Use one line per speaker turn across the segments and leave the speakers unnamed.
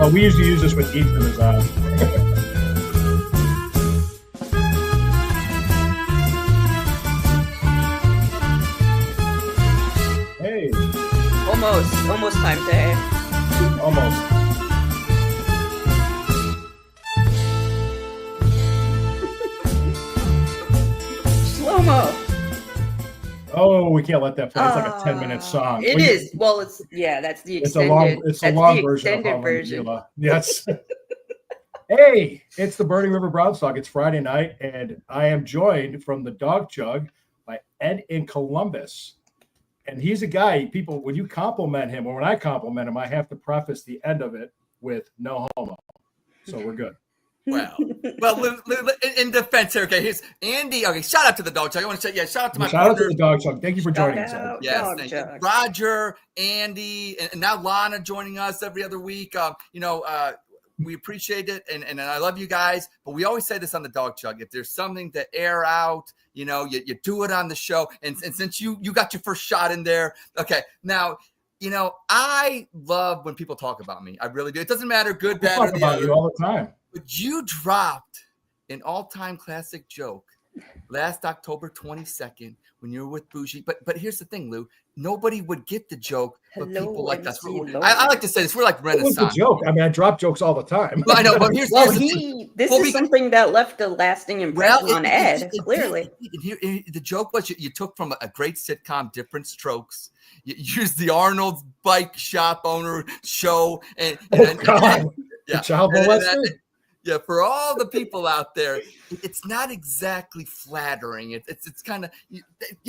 No, we usually use this when Ethan is on. Hey.
Almost time to hey.
Almost.
Slow-mo.
Oh, we can't let that play. It's like a 10-minute song.
It is. Well, that's the extended.
It's a long version of Mila. Yes. Hey, it's the Burning River Browns Talk. It's Friday night, and I am joined from the Dog Jug by Ed in Columbus. And he's a guy, people, when you compliment him, or when I compliment him, I have to preface the end of it with no homo. So we're good.
Well, in defense here, okay, here's Andy. Okay, shout out to the Dog Jug. I want to say, shout out to my
shout
partners.
out to the Dog Jug. Thank you for joining us.
Yes, thank you. Roger, Andy, and now Lana joining us every other week. We appreciate it, and I love you guys. But we always say this on the Dog Jug: if there's something to air out, you do it on the show. And since you got your first shot in there, okay, now. I love when people talk about me. I really do. It doesn't matter, good, bad,
talk about you all the time.
But you dropped an all-time classic joke last October 22nd when you were with Bougie. But here's the thing, Lou. Nobody would get the joke, but people like us. I like to say this. We're like Renaissance.
It was a joke. I mean, I drop jokes all the time.
Well, I know, but here's the
thing. This is something that left a lasting impression on Ed, clearly.
The joke was you took from a great sitcom, Different Strokes. You used the Arnold's bike shop owner show.
Child molester?
Yeah, for all the people out there, it's not exactly flattering. It's kind of you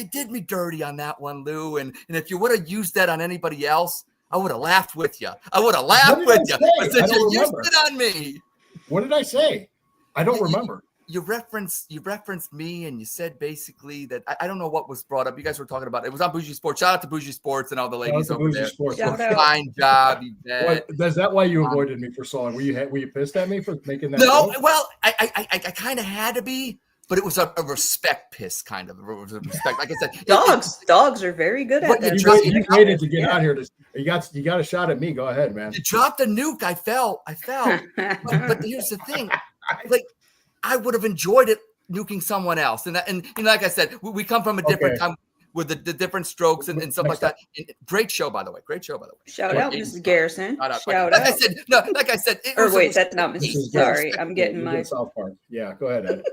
did me dirty on that one, Lou. And if you would have used that on anybody else, I would have laughed with you. I would have laughed with you. But since you used it on me,
what did I say? I don't remember.
You referenced me, and you said basically that I don't know what was brought up. You guys were talking about it was on Bougie Sports. Shout out to Bougie Sports and all the ladies over there. Fine job, Yvette.
Is that why you avoided me for so long? Were you pissed at me for making that?
No,
joke?
Well, I kind of had to be, but it was a respect piss kind of. It was a respect. Like I said,
dogs are very good at that.
You waited to get out here. You got a shot at me. Go ahead, man.
You dropped a nuke. I fell. but here's the thing, like. I would have enjoyed it nuking someone else. And like I said, we come from a different time with the different strokes and stuff like that. Great show, by the way.
Shout out, Mrs. Garrison.
Shout out. Like I said.
Wait, that's not Mrs. Sorry, I'm getting my
South Park. Yeah, go ahead, Ed.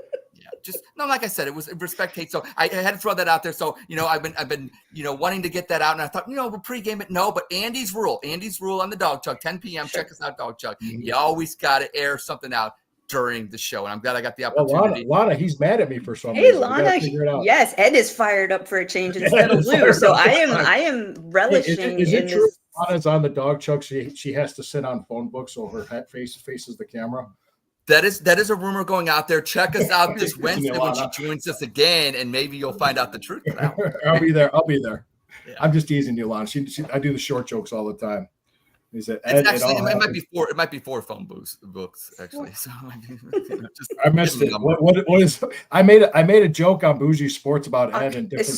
Like I said, it was respect hate. So I had to throw that out there. So, I've been wanting to get that out. And I thought, we'll pregame it. No, but Andy's rule on the Dog Jug, 10 p.m. Sure. Check us out, Dog Jug. Mm-hmm. You always got to air something out during the show, and I'm glad I got the opportunity.
Lana, he's mad at me for something.
Hey, Lana, yes, Ed is fired up for a change instead of Lou. So I am relishing.
Is it true? Lana's on the Dog Jug. She has to sit on phone books so her head faces the camera.
That is a rumor going out there. Check us out this Wednesday when she joins us again, and maybe you'll find out the truth of that one.
I'll be there. Yeah. I'm just teasing you, Lana. I do the short jokes all the time. He said,
it might be four phone books actually. So
I missed it. What is? I made a joke on Bougie Sports about Ed and different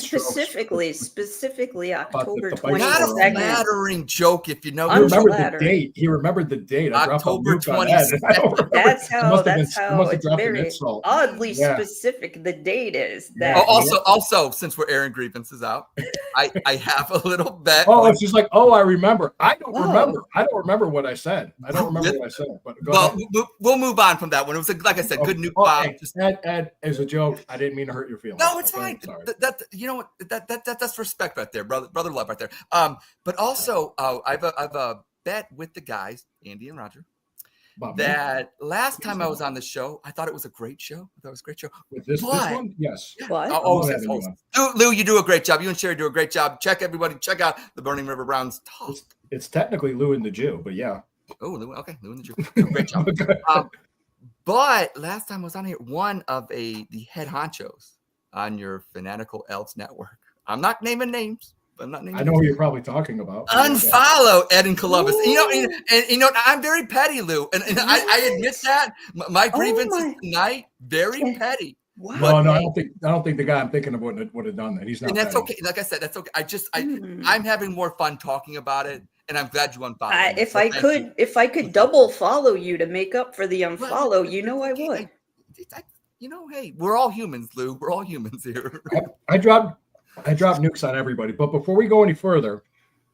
specifically October 22nd.
Not a flattering joke, if you know.
He remembered the date.
October 22nd.
That's how it's very oddly specific. The date is that.
Also, since we're airing grievances out, I have a little bet.
Oh, she's like, I remember. I don't remember. I don't remember what I said. But
we'll move on from that one. It was like I said, good nuke bomb.
Ed, as a joke, I didn't mean to hurt your feelings.
No, it's fine. That's respect right there, brother love right there. But also, I have a bet with the guys, Andy and Roger. That last time I was on the show, I thought it was a great show.
With this one? Yes.
Lou, you do a great job. You and Sherry do a great job. Check out the Burning River Browns talk.
It's technically Lou and the Jew, but yeah.
Oh, Lou and the Jew. Great job. But last time I was on here, one of the head honchos on your Fanatical Elves network. I'm not naming names. I
know who you're probably talking about.
Unfollow Ed in Columbus. And I'm very petty, Lou. And I admit that. My grievances tonight, very petty.
Wow. No, I don't think the guy I'm thinking of would have done that. He's not.
And that's okay. Like I said, that's okay. I'm having more fun talking about it. and I'm glad you unfollowed.
If I could double follow you to make up for the unfollow, I would.
Hey, we're all humans, Lou. We're all humans here.
I dropped nukes on everybody. But before we go any further,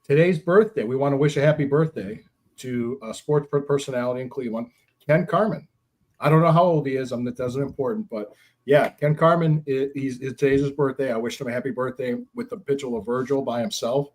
today's birthday, we want to wish a happy birthday to a sports personality in Cleveland, Ken Carman. I don't know how old he is. That doesn't important, but yeah, Ken Carman. Today's his birthday. I wished him a happy birthday with the picture of Virgil by himself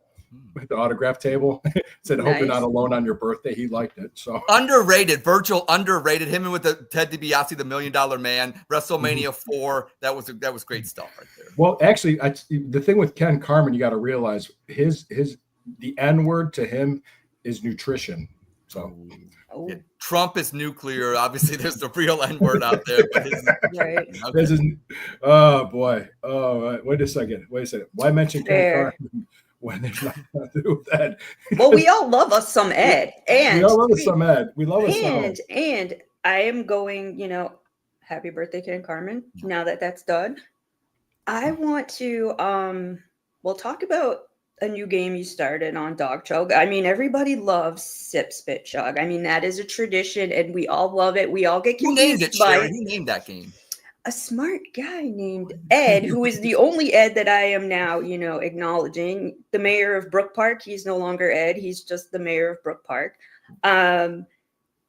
at the autograph table. Said, "Hope you're not alone on your birthday." He liked it. So
underrated, Virgil underrated. Him and with the Ted DiBiase, the $1 Million Man, WrestleMania 4. That was great stuff right there.
Well, actually, the thing with Ken Carman, you got to realize the N word to him is nutrition. So.
Oh.
Yeah, Trump is nuclear. Obviously, there's the real N word out there. But
right.
Okay. Oh boy. Oh, wait a second. Why mention Ken Carman when there's nothing to do with that?
Well, we all love us some Ed, and
we all love us some Ed. We love us some.
And I am going. Happy birthday, Ken Carman. Now that's done, I want to talk about a new game you started on Dog Chug. I mean, everybody loves Sip Spit Chug. I mean, that is a tradition, and we all love it. We all get confused by it.
Who named that game?
A smart guy named Ed, who is the only Ed that I am now, acknowledging. The mayor of Brook Park. He's no longer Ed. He's just the mayor of Brook Park.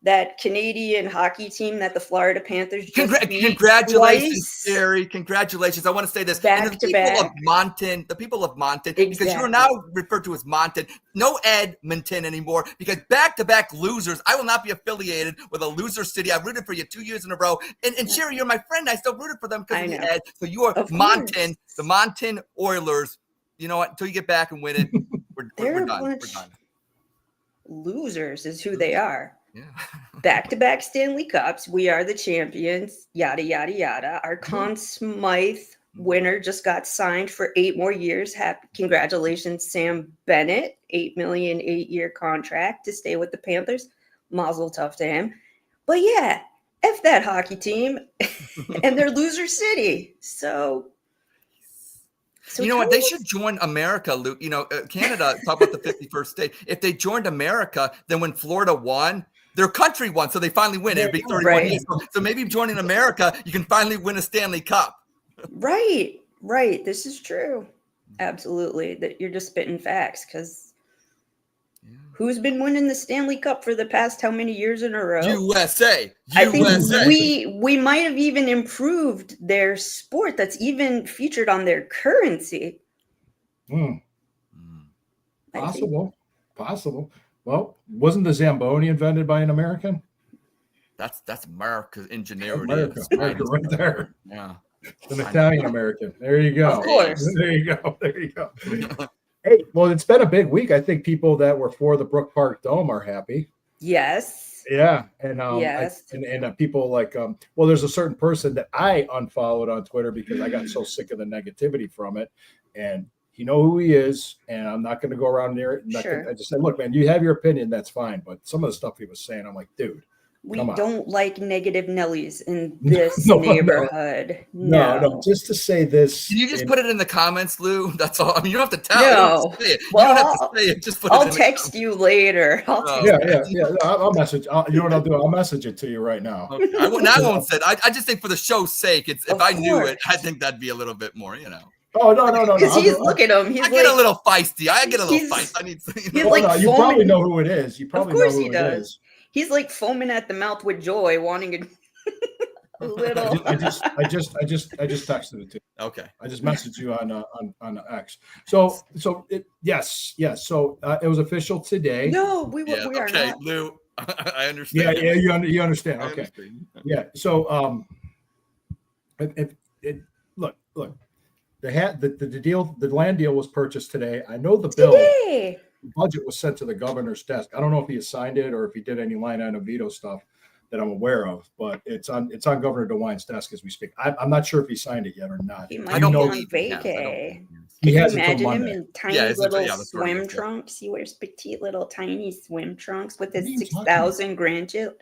That Canadian hockey team that the Florida Panthers just beat
congratulations,
twice.
Jerry. Congratulations. I want to say this.
Back to back.
The people of Monton, because you're now referred to as Monton. No Ed Monton anymore, because back-to-back losers. I will not be affiliated with a loser city. I've rooted for you 2 years in a row. And Jerry, you're my friend. I still rooted for them because of the Ed. So you are Monton, the Monton Oilers. You know what? Until you get back and win it, we're done. We're done.
Losers is who they are.
Yeah.
Back-to-back Stanley Cups. We are the champions. Yada, yada, yada. Our Conn Smythe winner just got signed for 8 more years. Congratulations, Sam Bennett. $8 million, 8-year contract to stay with the Panthers. Mazel tov to him. But yeah, F that hockey team and their loser city. So
you know what? They should join America, Luke. Canada, talk about the 51st state. If they joined America, then when Florida won, their country won. So they finally win. It'd be 31 years. So maybe joining America, you can finally win a Stanley Cup. Right.
This is true. Absolutely. That you're just spitting facts, because who's been winning the Stanley Cup for the past how many years in a row?
USA.
I think we might have even improved their sport. That's even featured on their currency.
Possible. Well, wasn't the Zamboni invented by an American?
That's America's ingenuity.
America right there.
Yeah.
An Italian American. There you go.
Of course.
There you go. Hey, well, it's been a big week. I think people that were for the Brook Park Dome are happy.
Yes.
Yeah. And
yes.
People like there's a certain person that I unfollowed on Twitter because I got so sick of the negativity from it. And you know who he is, and I'm not going to go around near it. I just said, look, man, you have your opinion, that's fine. But some of the stuff he was saying, I'm like, dude,
we don't like negative Nellies in this neighborhood.
No. Just to say this.
Can you just put it in the comments, Lou? That's all. I mean, you don't have to tell.
No.
You don't have to say it. Just put it in the comments.
I'll text you later.
Yeah. I'll message. You know what I'll do? I'll message it to you right now.
Okay. I won't say it. I just think for the show's sake, if I knew it, I think that'd be a little bit more,
Oh, no.
Because look at him.
I get a little feisty. I get a little feisty. I need.
You probably know who it is. You probably know who it is.
He's like foaming at the mouth with joy, wanting a little.
I just texted it to you.
Okay.
I just messaged you on X. So yes. So it was official today.
No, we are not.
Lou, I understand.
Yeah. You understand. Okay. Yeah. So look. The land deal was purchased today. I know the bill.
Today.
The budget was sent to the governor's desk. I don't know if he signed it or if he did any line item veto stuff that I'm aware of, but it's on Governor DeWine's desk as we speak. I'm not sure if he signed it yet or not.
He might be on vacay.
He has
imagine him
Monday.
in tiny little swim trunks. He wears petite little tiny swim trunks with his 6,000 grandchildren.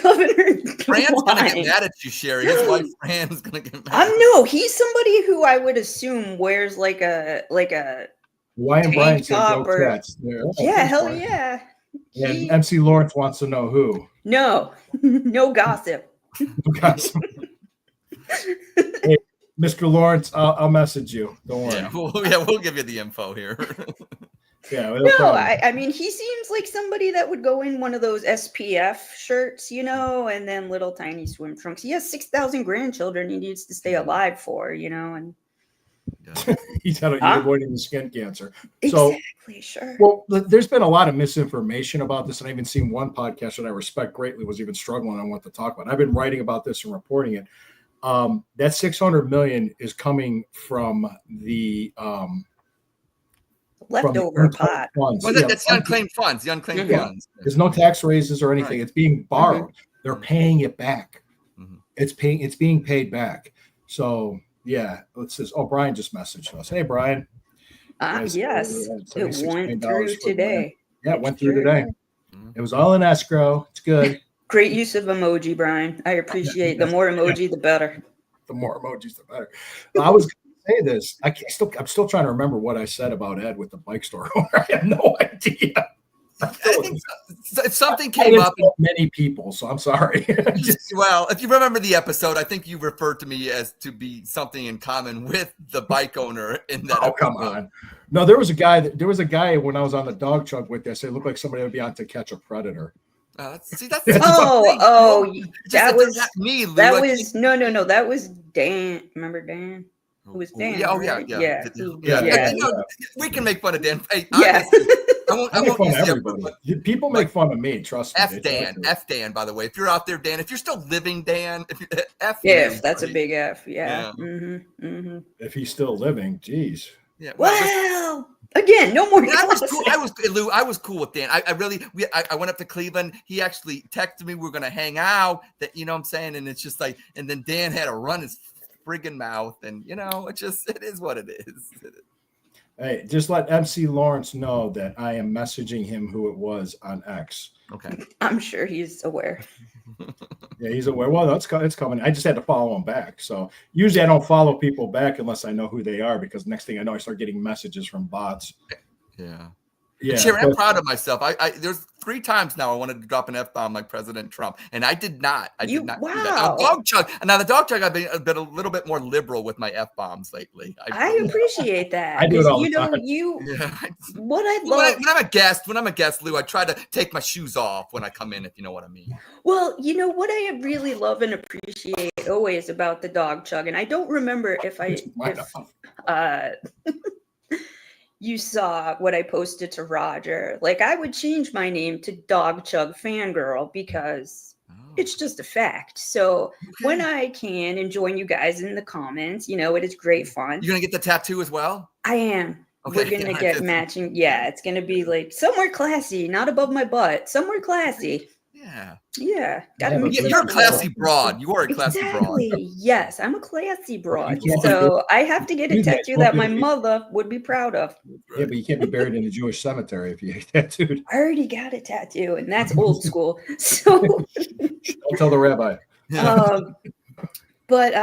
Governor
Fran's gonna get mad at you, Sherry. His wife Fran's gonna get mad.
No, he's somebody who I would assume wears like a
Why and
tank
Brian said
top
go
or
Cats. There. Oh,
yeah,
thanks,
hell
Brian.
yeah.
And MC Lawrence wants to know who.
No, no gossip.
Hey, Mr. Lawrence, I'll message you. Don't worry.
Yeah, we'll give you the info here.
Yeah,
No, I mean, he seems like somebody that would go in one of those SPF shirts, you know, and then little tiny swim trunks. He has 6,000 grandchildren he needs to stay alive for, you know, and
he's avoiding the skin cancer.
Exactly, sure.
Well, there's been a lot of misinformation about this, and I've even seen one podcast that I respect greatly was even struggling on what to talk about. I've been writing about this and reporting it. That 600 million is coming from the
leftover pot.
Funds.
Well, that's the unclaimed funds. The unclaimed funds.
There's no tax raises or anything. Right. It's being borrowed. They're paying it back. It's being paid back. So yeah, let's just. Oh, Brian just messaged us. Hey, Brian.
Yes, it went through today.
Yeah, it went through today. It was all in escrow. It's good.
Great use of emoji, Brian. I appreciate. The more emoji, the better.
The more emojis, the better. I was say this. I'm still trying to remember what I said about Ed with the bike store owner. I have no idea.
I think something came up.
Many people, so I'm sorry.
Well, if you remember the episode, I think you referred to me as to be something in common with the bike owner in that.
Oh, come on. No, there was a guy when I was on the dog chug with you. I said, looked like somebody would be on To Catch a Predator.
That was me. That was no. That was Dan. Remember Dan? Who was Dan?
Yeah. We can make fun of Dan. Hey,
yeah.
I won't use
everybody. People make fun of me. Trust me.
F Dan. By the way, if you're out there, Dan, if you're still living, Dan,
F. That's a big F. Yeah.
If he's still living, geez.
Yeah.
Well, again, no more.
I was cool with Dan. I went up to Cleveland. He actually texted me. We're gonna hang out. That you know what I'm saying, and it's just like, and then Dan had to run his friggin' mouth, and you know, it is what it is.
Hey, just let MC Lawrence know that I am messaging him who it was on X.
Okay.
I'm sure he's aware.
Yeah, he's aware. Well, it's coming. I just had to follow him back. So usually I don't follow people back unless I know who they are, because next thing I know, I start getting messages from bots.
Yeah.
Yeah.
Sherry, I'm proud of myself. There's 3 times now I wanted to drop an F-bomb like President Trump, and I did not. I did not do that. Now the dog chug, I've been a little bit more liberal with my F-bombs lately.
I appreciate that.
I do it all the time.
What I love
when I'm a guest, Lou, I try to take my shoes off when I come in, if you know what I mean.
Well, you know what I really love and appreciate always about the dog chug, and I don't remember if you saw what I posted to Roger. Like, I would change my name to Dog Chug Fangirl because it's just a fact. So when I can and join you guys in the comments, you know, it is great fun.
You're going to get the tattoo as well?
I am.
Okay.
We're going to get matching. Yeah, it's going to be like somewhere classy, not above my butt, somewhere classy.
Yeah.
You're
a classy broad. You are a classy broad.
Yes, I'm a classy broad. So I have to get a tattoo that my mother would be proud of.
Yeah, but you can't be buried in a Jewish cemetery if you get tattooed.
I already got a tattoo, and that's old school. So
don't tell the rabbi.
But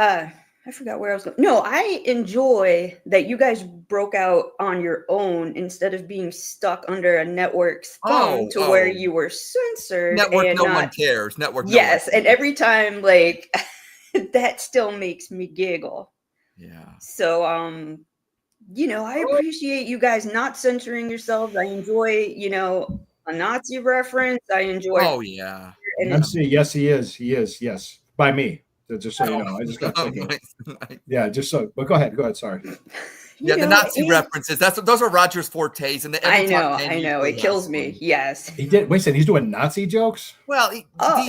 I forgot where I was going. No, I enjoy that you guys broke out on your own instead of being stuck under a network's thumb where you were censored.
Network, one cares. Network.
Yes, and every time, like, that still makes me giggle.
Yeah.
So, you know, I appreciate you guys not censoring yourselves. I enjoy, you know, a Nazi reference. I enjoy.
Oh yeah.
And MC, yes, he is. He is. Yes, by me. Just so you know, I just got nice. Yeah, just so. But go ahead. Sorry.
The Nazi references. Those are Roger's fortes, and
I know. It kills me. Yes.
He did. Wait a second. He's doing Nazi jokes.
Well, he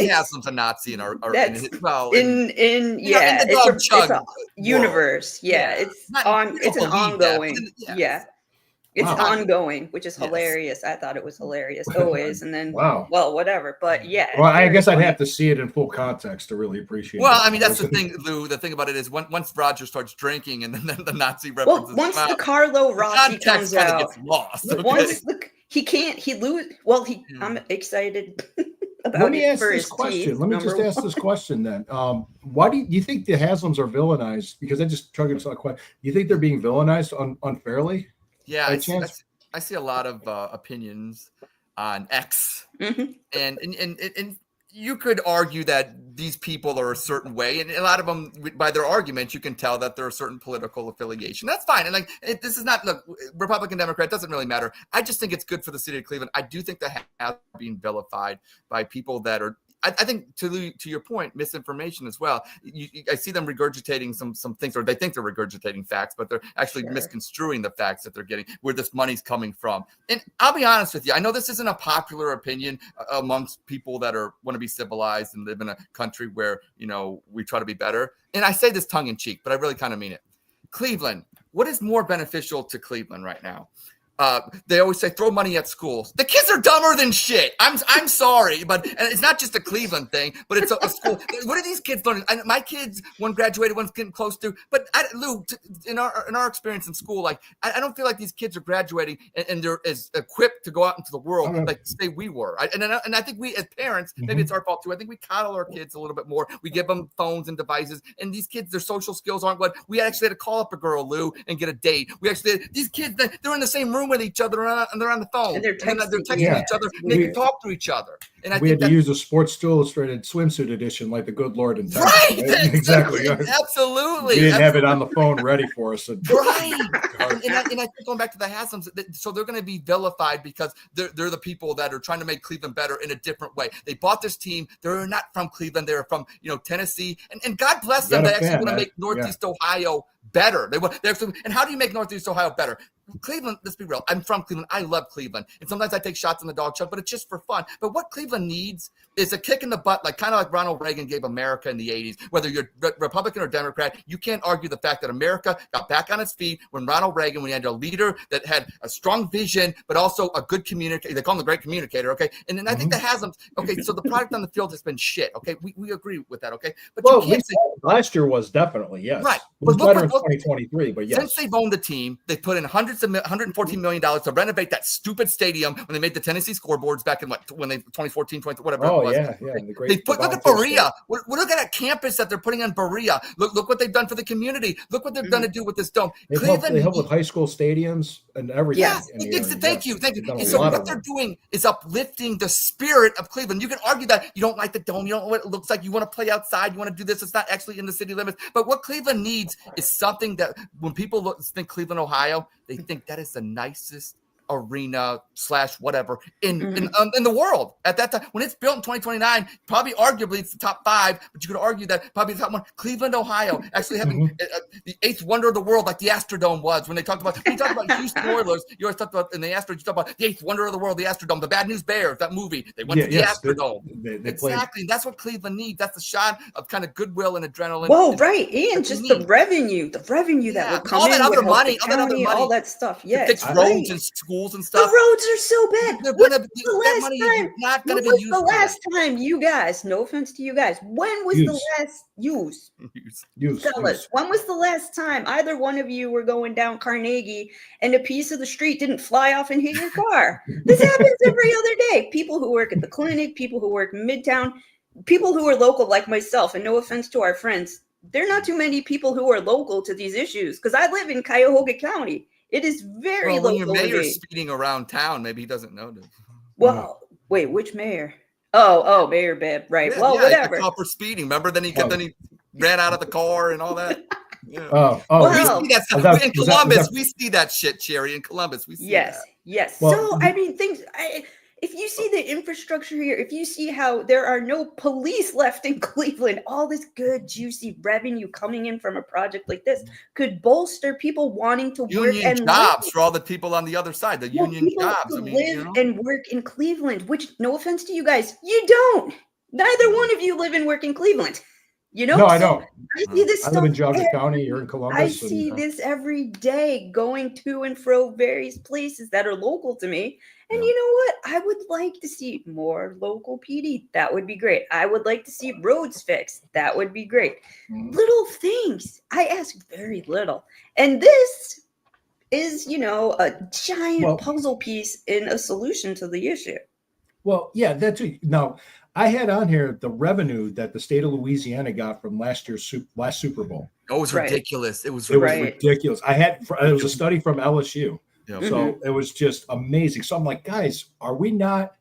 has some Nazi in our in the
dog chug universe. Yeah, it's an ongoing. It's ongoing, which is hilarious. I thought it was hilarious always. And then, well, whatever. But yeah.
Well, I guess I'd have to see it in full context to really appreciate it.
Well, I mean, that's the thing, Lou. The thing about it is once Roger starts drinking and then the Nazi references.
Well, once the Carlo Rossi comes out.
Gets lost. Okay?
Once I'm excited about
Let me ask this question. Let me just ask this question then. Why do you think the Haslams are villainized? Because I just chugged a question. Do you think they're being villainized unfairly?
Yeah,
By chance.
I see a lot of opinions on X,
Mhm.
and you could argue that these people are a certain way, and a lot of them, by their arguments, you can tell that they're a certain political affiliation. That's fine, and like this is not look Republican, Democrat doesn't really matter. I just think it's good for the city of Cleveland. I do think that has been vilified by people that are. I think to your point, misinformation as well. I see them regurgitating some things, or they think they're regurgitating facts, but they're actually misconstruing the facts that they're getting, where this money's coming from. And I'll be honest with you, I know this isn't a popular opinion amongst people that want to be civilized and live in a country where we try to be better. And I say this tongue in cheek, but I really kind of mean it. Cleveland, what is more beneficial to Cleveland right now? They always say throw money at schools. The kids are dumber than shit. I'm sorry, but and it's not just a Cleveland thing, but it's a school. What are these kids learning? My kids, one graduated, one's getting close to. But Lou, in our experience in school, like I don't feel like these kids are graduating and they're as equipped to go out into the world like say we were. And I think we as parents, maybe it's our fault too. I think we coddle our kids a little bit more. We give them phones and devices, and these kids, their social skills aren't what we actually had to call up a girl, Lou, and get a date. We actually these kids, they're in the same room with each other and they're on the phone
and they're texting
each other and they can talk to each other. And I
we
think
had to use a Sports Illustrated swimsuit edition like the good Lord intended.
Right.
Exactly.
Absolutely.
We didn't have it on the phone ready for us.
Right. and I think going back to the Haslam's, so they're going to be vilified because they're the people that are trying to make Cleveland better in a different way. They bought this team. They're not from Cleveland. They're from Tennessee. And God bless them. They actually want to make Northeast Ohio better. And how do you make Northeast Ohio better? Cleveland, let's be real. I'm from Cleveland. I love Cleveland. And sometimes I take shots in the dog chuck, but it's just for fun. But what Cleveland needs is a kick in the butt, kind of like Ronald Reagan gave America in the 80s. Whether you're Republican or Democrat, you can't argue the fact that America got back on its feet when Ronald Reagan, when he had a leader that had a strong vision, but also a good communicator. They call him the great communicator, okay? And then I think that has them, okay, so the product on the field has been shit, okay? We agree with that, okay? But
well,
you can't say,
last year was definitely, yes.
Right.
It was better in 2023, but yes.
Since they've owned the team, they've put in $114 million to renovate that stupid stadium when they made the Tennessee scoreboards back in when they 2014, 20, whatever it was.
Yeah.
Look at Berea. Look at that campus that they're putting on Berea. Look what they've done for the community. Look what they're going to do with this dome.
They help with high school stadiums and everything.
Yes, thank you. And so what they're doing is uplifting the spirit of Cleveland. You can argue that you don't like the dome, you don't know what it looks like, you want to play outside, you want to do this. It's not actually in the city limits. But what Cleveland needs is something that when people think Cleveland, Ohio, they think that is the nicest arena / whatever in the world at that time. When it's built in 2029, probably arguably it's the top 5, but you could argue that probably the top 1, Cleveland, Ohio, actually having the 8th wonder of the world, like the Astrodome was. When they talked about Houston Oilers, you always talked about in the Astrodome, you talk about the 8th wonder of the world, the Astrodome, the Bad News Bears, that movie. They went to the Astrodome. They exactly. And that's what Cleveland needs. That's the shot of kind of goodwill and adrenaline.
Whoa, right. And just the revenue that would come
all
in.
That other money,
all that stuff. Yeah.
Fix roads and schools and stuff.
The roads are so bad. When was the last time you guys, no offense to you guys, when was the last use? Fellas, when was the last time either one of you were going down Carnegie and a piece of the street didn't fly off and hit your car? This happens every other day. People who work at the clinic, people who work in Midtown, people who are local like myself, and no offense to our friends, there are not too many people who are local to these issues because I live in Cuyahoga County. It is very local.
When your mayor's speeding around town, maybe he doesn't notice.
Well, wait, which mayor? Oh, Mayor Bibb, right?
Yeah,
whatever.
He got for speeding. Remember? Then he ran out of the car and all that.
Yeah.
We see that stuff. In Columbus. We see that shit, Cherry. In Columbus, we see that.
Yes. Well, so I mean, if you see the infrastructure here, if you see how there are no police left in Cleveland, all this good, juicy revenue coming in from a project like this could bolster people wanting to work and
jobs for all the people on the other side, the union jobs.
Live and work in Cleveland, which, no offense to you guys, you don't. Neither one of you live and work in Cleveland.
No, I don't.
I see this.
I live in Geauga County. You're in Columbus.
I see this every day, going to and fro various places that are local to me. And you know what? I would like to see more local PD. That would be great. I would like to see roads fixed. That would be great. Little things. I ask very little. And this is, a giant puzzle piece in a solution to the issue.
Well, yeah, that's it. Now, I had on here the revenue that the state of Louisiana got from last Super Bowl.
Oh, it was ridiculous. It was
ridiculous. It was a study from LSU.
Yeah.
So it was just amazing. So I'm like, guys, are we not?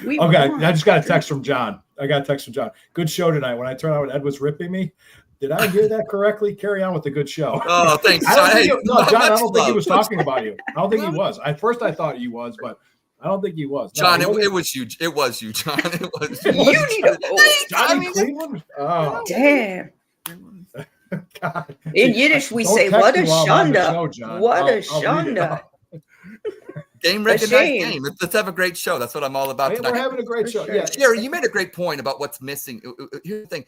We
Okay,
won.
I just got a text from John. Good show tonight. When I turned out, Ed was ripping me. Did I hear that correctly? Carry on with the good show.
Oh, thanks,
I don't
John.
think
Hey,
no, John. I
much
don't think he
love.
was talking about you. I don't think he was. At first, I thought he was, but I don't think he was. No,
John,
he wasn't.
it was you. It was you, John. It was
It
you.
was
You need a vote.
Johnny Cleveland. Oh
Damn.
God.
In Yiddish, we
Don't
say,
text
what a
me while I'm on the
shanda.
show, John.
What a
I'll read it
shanda.
out.
Game
A
recognized
shame.
game. Let's have a great show. That's what I'm all about
Hey,
tonight.
we're having a great
For
show.
sure.
Yeah.
Sherry, you made a great point about what's missing. Here's the thing.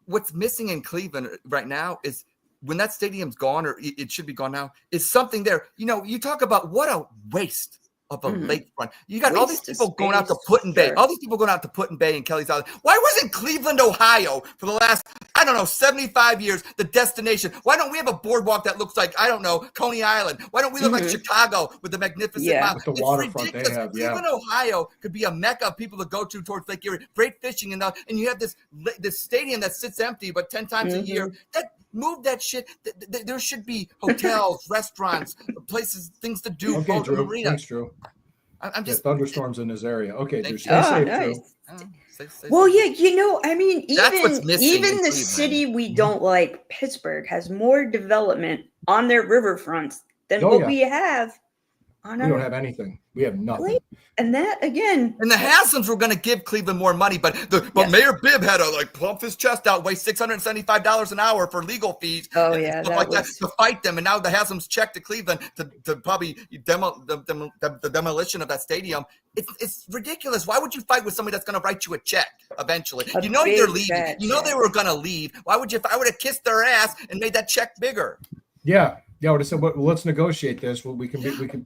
What's missing in Cleveland right now is when that stadium's gone, or it should be gone now, is something there. You know, you talk about what a waste of a lakefront. You got all these
Waste of
people going out to
space,
Put-in Bay.
sure.
All these people going out to Put-in Bay and Kelly's Island. Why wasn't Cleveland, Ohio, for the last, 75 years, the destination? Why don't we have a boardwalk that looks like, Coney Island? Why don't we look like Chicago with the magnificent
Yeah.
mile?
With the
It's
waterfront they
ridiculous.
have, yeah.
Cleveland, Ohio could be a mecca of people to go to towards Lake Erie. Great fishing, and you have this stadium that sits empty, but 10 times a year. Move that shit. There should be hotels, restaurants, places, things to do.
Okay,
boat,
Drew.
marina.
Thanks, Drew.
I'm just
thunderstorms in this area. Okay, Drew.
Thank
Stay
you.
safe,
nice.
Drew.
Well, yeah,
That's what's
even
missing in
the
Cleveland.
city we don't like, Pittsburgh, has more development on their riverfronts than
Oh,
what
yeah.
we have on
We
our
don't have anything. We have nothing.
and that again.
And the Hassams were going to give Cleveland more money, but
Yes.
Mayor Bibb had to pump his chest out, waste $675 an hour for legal fees.
Oh,
and
yeah,
stuff
that
like
was-
that to fight them. And now the Hassams check to Cleveland to probably the demolition of that stadium. It's ridiculous. Why would you fight with somebody that's going to write you a check eventually?
A
You know
big
they're leaving.
fat
You know they
check.
were going to leave. Why would you? If I would have kissed their ass and made that check bigger.
Yeah. I would have said, well, let's negotiate this. Well,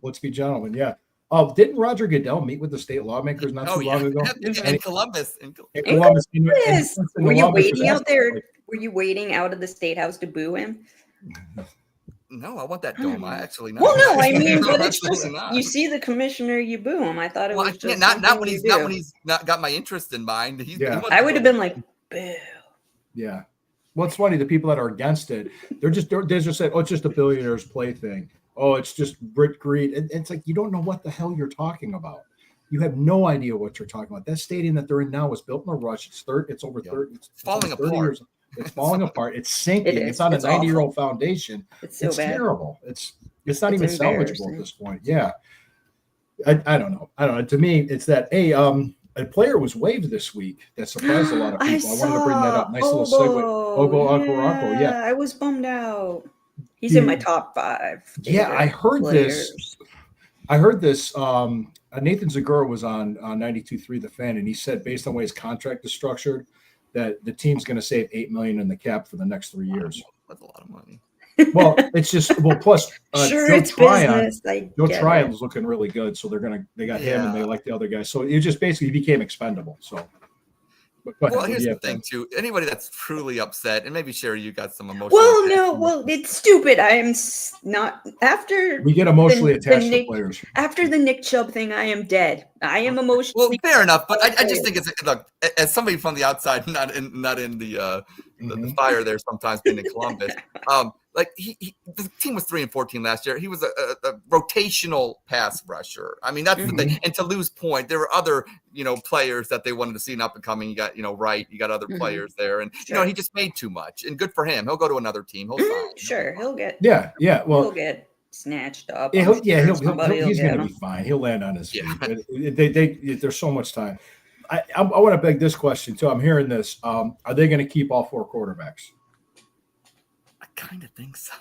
let's be gentlemen. Yeah. Oh, didn't Roger Goodell meet with the state lawmakers not too long ago?
In Columbus.
In Columbus.
Yes.
And
Were
the
you
lawmakers
waiting out
asked,
there?
like,
Were you waiting out of the state house to boo him?
No, I want that dome. I actually know.
Well, no, I mean, but
No,
it's just
absolutely not.
you see the commissioner, you boo him. I thought it
Well,
was just
not
something
when
you
he's
do.
not when he's not got my interest in mind.
Yeah.
I would have been like, boo.
Yeah. Well, it's funny. The people that are against it, they just said, oh, it's just a billionaire's plaything. Oh, it's just greed. And it's like, you don't know what the hell you're talking about. You have no idea what you're talking about. That stadium that they're in now was built in a rush. It's over 30. It's
falling
over 30
apart.
years. It's falling apart. It's sinking.
It is.
It's on a
It's
90-year-old foundation.
It's so
It's
bad.
terrible. It's not
It's
even salvageable
embarrassing.
at this point. Yeah. I don't know. To me, it's that, hey, a player was waived this week that surprised a lot of people. I wanted to bring that up. Nice little segue. Ogo Okoronkwo, yeah.
I was bummed out. He's in my top 5.
Yeah,
favorite
I heard
players.
this. I heard this. Nathan Zagura was on 92.3 The Fan, and he said, based on the way his contract is structured, that the team's going to save $8 million in the cap for the next 3 years.
That's a lot of money.
Well, it's just plus
Sure,
Joe
it's
Tryon.
business.
Joe
get
Tryon
it.
was looking really good, so they got him and they
Yeah.
like the other guy. So it just basically became expendable. So, but go ahead,
Well,
what do
here's
you
the
have to
thing, too. Anybody that's truly upset, and maybe Sherry, you got some emotional.
Well, no,
attachment.
well, it's stupid. I am not after
We get emotionally
the
attached to
Nick-
players.
after the Nick Chubb thing. I am dead. I am
Well,
emotionally.
fair enough, but I just think it's look as somebody from the outside, not in the
Mhm.
fire there. Sometimes being in Columbus, like the team was 3-14 last year. He was a rotational pass rusher. I mean, that's the thing. And to lose point, there were other players that they wanted to see an up and coming. You got Wright, you got other players there, and
Sure.
he just made too much. And good for him. He'll go to another team. He'll sign.
Sure, he'll get.
Yeah.
He'll
Well,
get snatched up.
yeah,
I'm sure
he's
somebody will
going
get
to
him.
be fine. He'll land on his feet.
Yeah.
There's so much time. I want to beg this question too. I'm hearing this. Are they going to keep all 4 quarterbacks?
I kind of think so.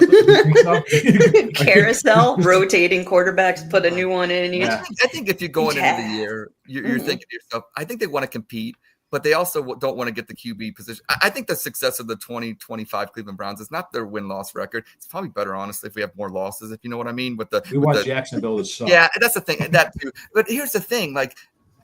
You think so?
Carousel, rotating quarterbacks, put a new one in.
Yeah.
I think if you're going into the
Yeah.
year, you're
Mhm.
thinking to yourself, I think they want to compete, but they also don't want to get the QB position. I think the success of the 2025 Cleveland Browns is not their win-loss record. It's probably better, honestly, if we have more losses, if you know what I mean.
We want Jacksonville to suck.
Yeah, that's the thing. That too. But here's the thing, like,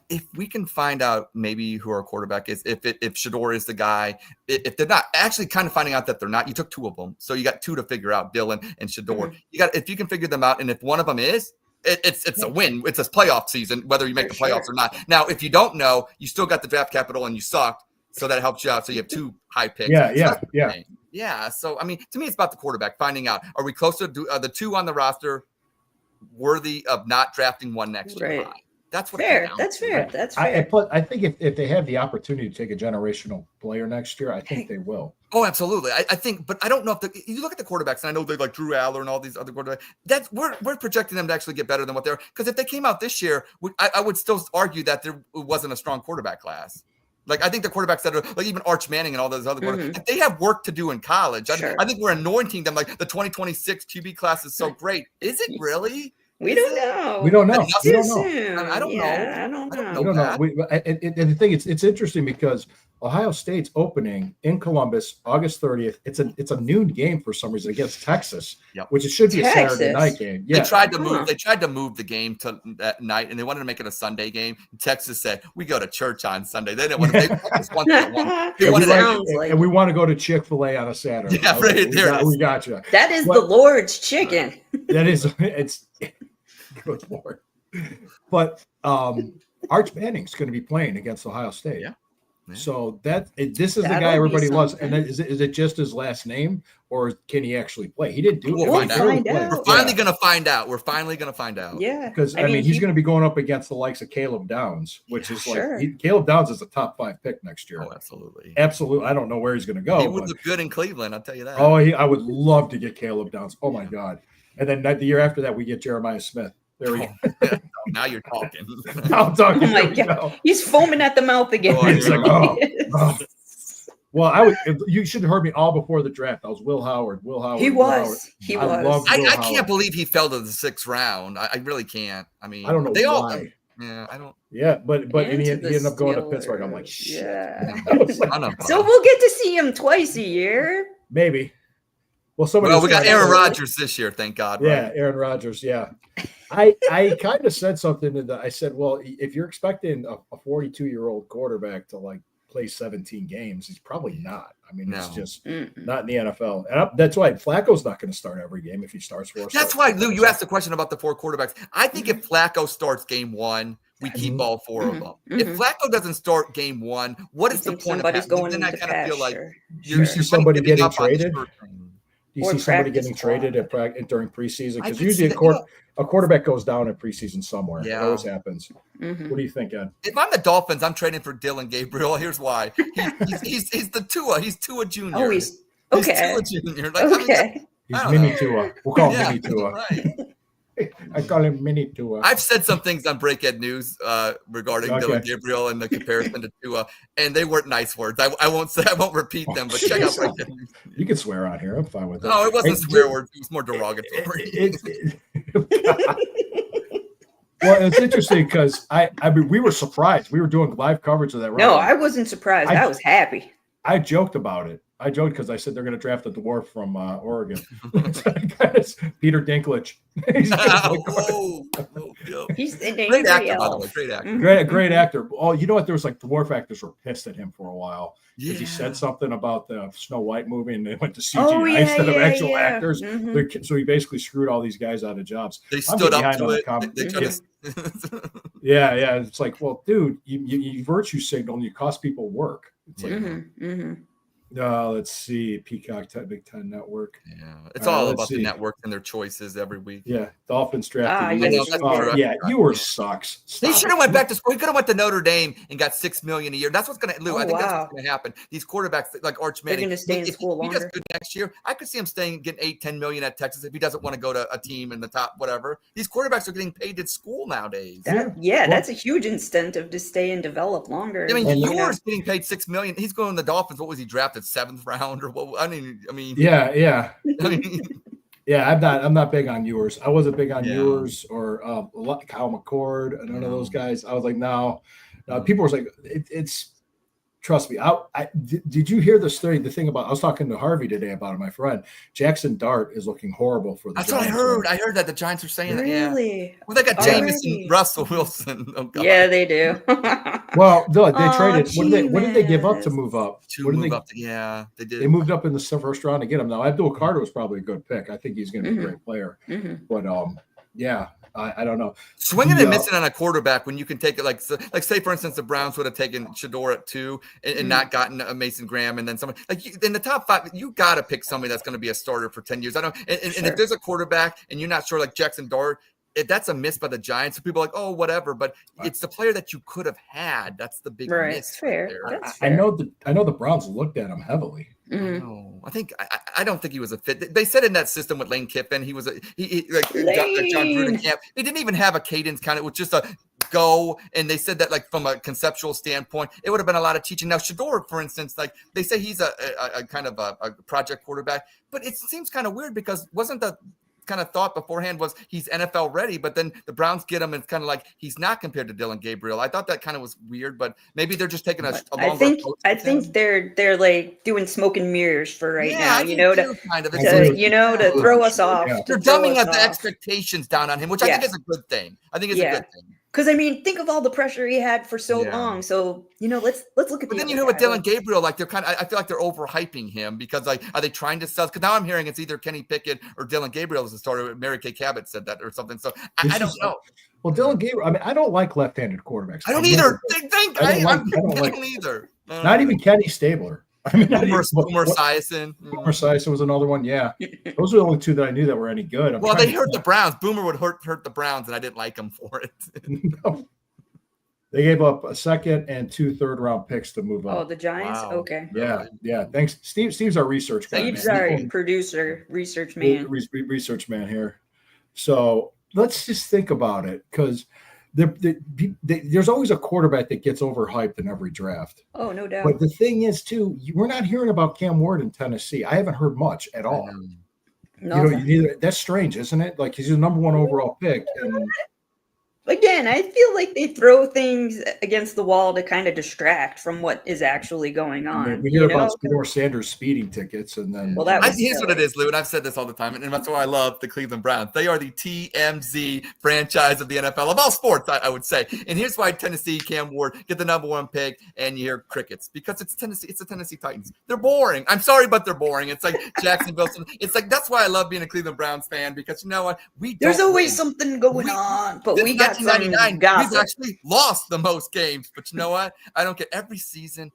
if we can find out maybe who our quarterback is, if Shador is the guy, if they're not, actually kind of finding out that they're not, you took 2 of them. So you got 2 to figure out, Dylan and Shador. If you can figure them out, and if one of them is, it's a win. It's a playoff season, whether you make the playoffs or not. Now, if you don't know, you still got the draft capital and you sucked. So that helps you out. So you have 2 high picks.
Yeah,
So
yeah,
that's the
yeah.
thing. Yeah. So, I mean, to me, it's about the quarterback finding out, are we closer to the two on the roster worthy of not drafting one next year?
Right.
That's what
Fair.
it comes
That's
down to.
fair. That's fair.
I think if they have the opportunity to take a generational player next year, I think they will.
Oh, absolutely. I think, but I don't know if you look at the quarterbacks, and I know they're like Drew Aller and all these other quarterbacks. That's we're projecting them to actually get better than what they're. Because if they came out this year, I would still argue that there wasn't a strong quarterback class. Like, I think the quarterbacks that are like even Arch Manning and all those other quarterbacks, if they have work to do in college.
Sure.
I think we're anointing them like the 2026 QB class is so great. Is it really?
We don't know.
We don't know.
That's
We
Too
don't know.
soon.
I don't know.
Yeah, I don't know.
We don't know. And the thing is, it's interesting because Ohio State's opening in Columbus, August 30th. It's a noon game for some reason against Texas, which it should be a Saturday night game. Yeah.
They tried to move. They tried to move the game to that night, and they wanted to make it a Sunday game. And Texas said, "We go to church on Sunday." They didn't want to. They just wanted that one. They wanted
and we want to go to Chick-fil-A on a Saturday.
Yeah, right there.
We got you.
That is the Lord's chicken.
That is. It's. Good Lord. But Arch Manning's going to be playing against Ohio State.
Yeah.
So this is the guy everybody loves. And then is it just his last name, or can he actually play? He didn't do it.
We'll find out. We're finally going to find out. We're finally going to find out.
Yeah.
Because I mean he's going to be going up against the likes of Caleb Downs, which is like Caleb Downs is a top 5 pick next year.
Oh, absolutely.
Absolutely. I don't know where he's going to go.
He would look good in Cleveland, I'll tell you that.
Oh, I would love to get Caleb Downs. Oh my God. And then the year after that, we get Jeremiah Smith. There we go.
Now you're talking.
I'm talking.
Oh my God. He's foaming at the mouth again.
He's like, oh. Well, you should have heard me all before the draft. I was Will Howard.
He was.
I can't believe he fell to the 6th round. I really can't. I mean,
I don't know
they
why.
All, yeah, I don't.
Yeah, but he ended up going to Pittsburgh. I'm like, shit.
Yeah.
So
we'll get to see him twice a year.
Maybe. Well,
we got Aaron Rodgers this year, thank God.
Yeah, right? Aaron Rodgers. Yeah. I kind of said something I said, well, if you're expecting a 42-year-old quarterback to like play 17 games, he's probably not. I mean, it's just not in the NFL. And that's why Flacco's not going to start every game if he starts for us.
That's why, Lou, you asked the question about the 4 quarterbacks. I think if Flacco starts game 1, we keep all 4 of them. If Flacco doesn't start game 1, what is the point of that?
Going
then I kind of feel like
you see somebody getting traded. Do you see somebody getting traded during preseason? Because usually a quarterback goes down in preseason somewhere. Yeah. It always happens. What do you think, Ed?
If I'm the Dolphins, I'm trading for Dylan Gabriel. Here's why. He's the Tua. He's Tua Jr.
Oh, he's okay.
He's Tua Jr. Like,
okay.
He's Mini Tua. We'll call him Mini Tua.
Right.
I call him Mini Tua.
I've said some things on Breakhead News regarding Dylan Gabriel and the comparison to Tua, and they weren't nice words. I won't repeat them, but check out Breakhead News.
You can swear on here. I'm fine with that.
No, it wasn't swear words. It was more derogatory.
Well, it's interesting because I mean, we were surprised. We were doing live coverage of that.
No, I wasn't surprised. I was happy.
I joked about it. I joked because I said they're going to draft a dwarf from Oregon. Peter Dinklage.
He's a
great actor, by the way. Great
actor. Great actor. Oh, you know what? There was like dwarf actors were pissed at him for a while because he said something about the Snow White movie and they went to CGI instead of actual actors. So he basically screwed all these guys out of jobs.
They stood up to it.
Yeah. It's like, well, dude, you virtue signal and you cost people work. It's like, let's see, Peacock, Big Ten Network.
Yeah, it's all about the network and their choices every week.
Yeah, Dolphins drafted. Ewers sucks.
They should have went back to school. He could have went to Notre Dame and got $6 million a year. That's what's going to, Lou. I think that's what's going to happen. These quarterbacks like Arch Manning,
they're going to stay in school longer.
He does good next year. I could see him staying, getting $8-10 million at Texas if he doesn't want to go to a team in the top whatever. These quarterbacks are getting paid at school nowadays.
That's a huge incentive to stay and develop longer.
I mean, Ewers getting paid $6 million. He's going to the Dolphins. What was he drafted? 7th round or what? I mean,
yeah. I'm not big on Ewers. I wasn't big on Ewers or Kyle McCord. None of those guys. I was like, no. People were like, it's. Trust me. Did you hear the story? The thing about I was talking to Harvey today about it. My friend Jackson Dart is looking horrible for the
That's
Giants.
What I heard. I heard that the Giants are saying
really?
That. Yeah. Well, they got Jameson, Russell Wilson. Oh, God.
Yeah, they do.
Well, no, they traded. What did they give up to move up?
They did.
They moved up in the first round to get him. Now, Abdul Carter was probably a good pick. I think he's going to be a great player. But I don't know.
Swinging and missing on a quarterback when you can take it like say for instance the Browns would have taken Shador at 2 and not gotten a Mason Graham and then someone like in the top 5 you got to pick somebody that's going to be a starter for 10 years. I don't and if there's a quarterback and you're not sure like Jackson Dart, that's a miss by the Giants. So people are like, oh, whatever, but it's the player that you could have had. That's the big miss.
Fair.
Right
That's
I
fair.
know the Browns looked at him heavily.
Mhm.
I don't think he was a fit. They said in that system with Lane Kiffin, he was he like John Gruden camp. They didn't even have a cadence kind of. It was just a go. And they said that like from a conceptual standpoint, it would have been a lot of teaching. Now Shador, for instance, like they say he's a kind of a project quarterback, but it seems kind of weird because wasn't the kind of thought beforehand was he's NFL ready, but then the Browns get him and it's kind of like he's not compared to Dylan Gabriel. I thought that kind of was weird, but maybe they're just taking a longer approach.
I think they're like doing smoke and mirrors for right now,
to
throw us off.
Yeah.
They're dumbing up the expectations down on him, which I think is a good thing. I think it's a good thing.
Because I mean, think of all the pressure he had for so long. So let's look at.
But then with Dylan Gabriel, like they're I feel like they're overhyping him because like are they trying to sell? Because now I'm hearing it's either Kenny Pickett or Dylan Gabriel as the starter. Mary Kay Cabot said that or something. So I don't know.
Well, Dylan Gabriel. I mean, I don't like left-handed quarterbacks.
I don't either. I
don't
either.
Not even Kenny Stabler. I mean,
Boomer Esiason.
Boomer Esiason was another one. Yeah, those are the only two that I knew that were any good.
Well, they hurt the Browns. Boomer would hurt the Browns, and I didn't like him for it.
No. They gave up a 2nd and 2 third-round picks to move up.
Oh, the Giants.
Wow.
Okay.
Yeah. Thanks, Steve. Steve's our research guy.
Steve's our producer, research man.
Research man here. So let's just think about it because there's always a quarterback that gets overhyped in every draft.
Oh, no doubt.
But the thing is, too, we're not hearing about Cam Ward in Tennessee. I haven't heard much at all. That's strange, isn't it? Like he's the number 1 overall pick. And
again, I feel like they throw things against the wall to kind of distract from what is actually going on.
We hear about Shador Sanders speeding tickets, and then
here's what it is, Lou, and I've said this all the time, and that's why I love the Cleveland Browns. They are the TMZ franchise of the NFL of all sports, I would say. And here's why Tennessee, Cam Ward, get the number 1 pick, and you hear crickets because it's Tennessee. It's the Tennessee Titans. They're boring. I'm sorry, but they're boring. It's like Jacksonville. It's like that's why I love being a Cleveland Browns fan because you know what?
There's always something going on, but we got
1999, we've actually lost the most games, but you know what? I don't get every season.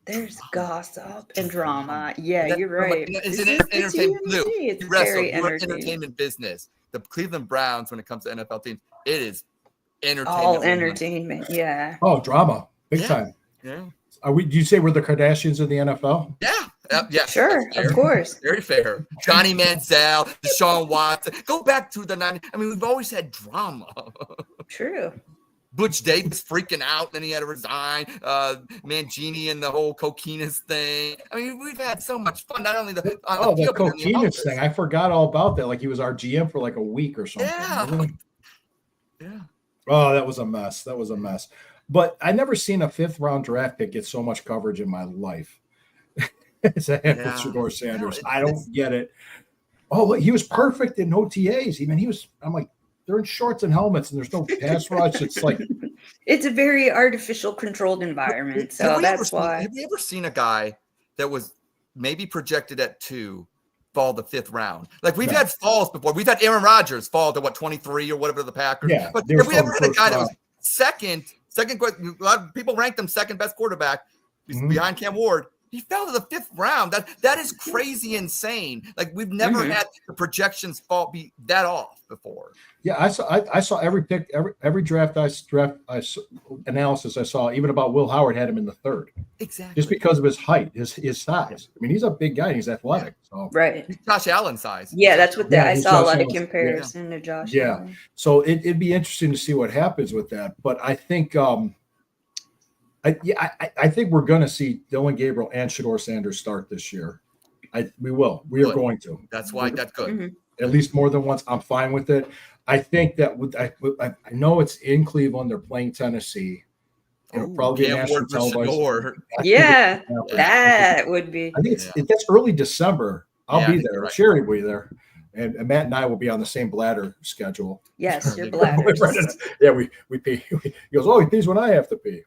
There's gossip and drama. Yeah, you're right.
It's an entertainment. We're entertainment business. The Cleveland Browns, when it comes to NFL teams, it is entertainment.
All entertainment, yeah.
Oh, drama, big time.
Yeah.
Do you say we're the Kardashians of the NFL?
Yeah.
Sure, of course.
Very fair. Johnny Manziel, Deshaun Watson. Go back to the 90s. I mean, we've always had drama.
True.
Butch Davis freaking out, then he had to resign. Mangini and the whole Coquinez thing. I mean, we've had so much fun. Not only the
Coquinez thing. I forgot all about that. Like he was our GM for like a week or something.
Yeah.
Oh, that was a mess. But I never seen a 5th-round draft pick get so much coverage in my life. It's a head with Shador Sanders. I don't get it. Oh, look, he was perfect in OTAs. I'm like, they're in shorts and helmets and there's no pass rush. It's like
it's a very artificial controlled environment. So that's why.
Have you ever seen a guy that was maybe projected at 2 fall the 5th round? Like we've had falls before. We've had Aaron Rodgers fall to 23 or whatever the Packers.
Yeah,
but have we ever had a guy that was second, a lot of people ranked him 2nd best quarterback behind Cam Ward. He fell to the 5th round. That is crazy insane. Like we've never had the projections be that off before.
Yeah, I saw every pick, every draft analysis I saw, even about Will Howard had him in the 3rd.
Exactly. Just
because of his height, his size. I mean, he's a big guy. He's athletic. So.
Right.
He's Josh Allen size.
Yeah, that's what I saw a lot of comparison to Josh.
Yeah.
Allen.
So it'd be interesting to see what happens with that. But I think I think we're going to see Dylan Gabriel and Shador Sanders start this year. We will. We are going to.
That's why that's good.
Mm-hmm.
At least more than once. I'm fine with it. I think that I know it's in Cleveland. They're playing Tennessee. It'll probably be national television.
Yeah, that would be.
I think that's early December. I'll be there.
Right.
Sherry will be there. And Matt and I will be on the same bladder schedule.
Yes, your bladders.
Yeah, we pay. He goes, oh, he pays when I have to pay.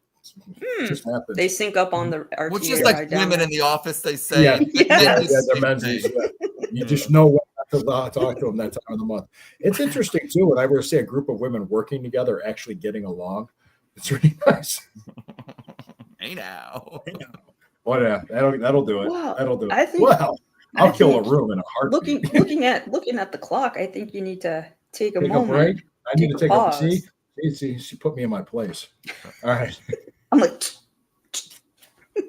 Just happens.
They sync up on the
RTA. Which is like women in the office, they say.
Yeah, they're men's. You just know what to talk to them that time of the month. It's interesting too. When I ever see a group of women working together, actually getting along, it's really nice.
Hey now.
Oh yeah, that'll do it.
Well,
That'll do it.
I think-
Well,
I
I'll kill a
think
room in a heartbeat.
looking at the clock, I think you need to take a
Take a
moment.
break. I need to take a
pause.
see. She put me in my place. All right.
I'm like,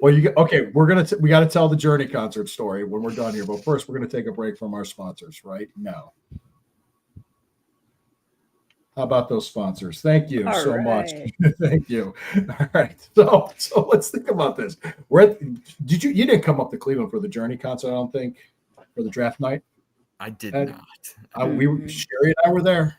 Well, okay. We got to tell the Journey concert story when we're done here. But first, we're going to take a break from our sponsors right now. How about those sponsors? Thank you
All
so much.
right.
Thank you. All right. So let's think about this. You didn't come up to Cleveland for the Journey concert, I don't think, for the draft night.
I did
Ed?
not.
Sherry and I were there.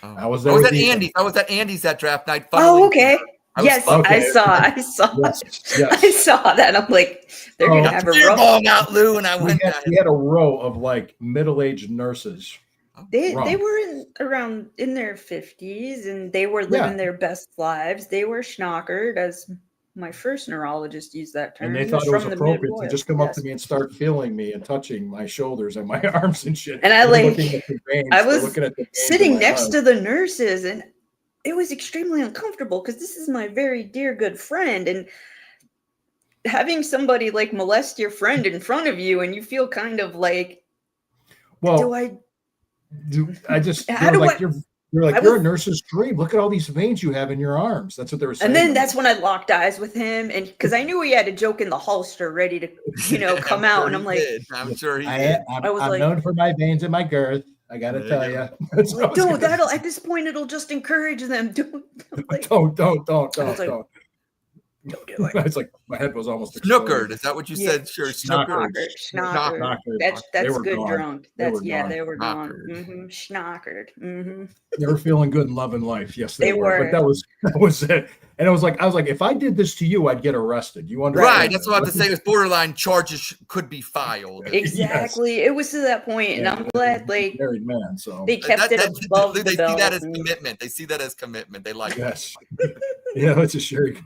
Oh.
I was there.
I was
with
at
Ethan.
Andy's. I was at Andy's that draft night.
oh, okay.
I was
Yes,
fucking-
Okay.
I saw.
Yes.
I saw that. I'm like, they're
Oh,
gonna have a
Beer
rough.
bong out, Lou, and I
We
went.
had a row of like middle-aged nurses.
They
wrong.
were around in their 50s, and they were living their best lives. They were schnockered, as my first neurologist used that term.
And they
He
thought it was
from the
appropriate to
Midwest,
just come up
yes.
to me and start feeling me and touching my shoulders and my arms and shit.
And I,
They're
like,
looking at the veins.
I
They're
was
looking at the veins
sitting
in my
next
arms.
to the nurses, and it was extremely uncomfortable because this is my very dear good friend, and having somebody like molest your friend in front of you, and you feel kind of like,
Well, I just
How
they were
do
like
I-
you're like
I
you're a
was-
nurse's dream. Look at all these veins you have in your arms. That's what they were saying.
and then
to me.
that's when I locked eyes with him, and because I knew he had a joke in the holster ready to, come out, and I'm like,
I'm sure he
I
did.
I was
I'm
like-
known for my veins and my girth. I gotta
There
tell
you
you.
"Dude, that'll at this point it'll just encourage them." Don't, like,
don't.
I was like,
don't.
don't do it.
It's like my head was almost
Snookered. Is that what you
Yeah.
said? Sure,
Snookered.
snookered.
Schnockered.
Knockered.
That's
They were
good
gone.
drunk.
They
That's
were
yeah,
gone.
they were gone.
Knockered.
Schnockered. Mm-hmm.
They were feeling good and loving life. Yes, they
They
were.
were.
But that was it. And I was like, if I did this to you, I'd get arrested. You understand?
Right. That's what I have to say. Is borderline charges could be filed.
Exactly. It was to that point, and I'm glad like
married man. So
they kept it above
they
the
see
belt.
that as
and-
commitment. They see that as commitment. They like that.
yes, it's a Sherry.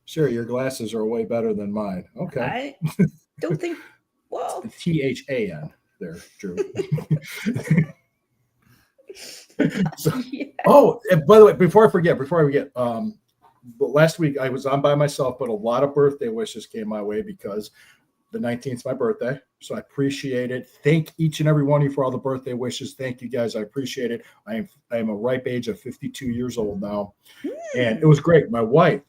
Sherry, your glasses are way better than mine. Okay,
I don't think. Well,
THAN. There, Drew. So,
yeah.
oh, and by the way, before I forget, but last week I was on by myself, but a lot of birthday wishes came my way because the 19th is my birthday. So I appreciate it. Thank each and every one of you for all the birthday wishes. Thank you guys. I appreciate it. I am a ripe age of 52 years old now. And it was great. My wife,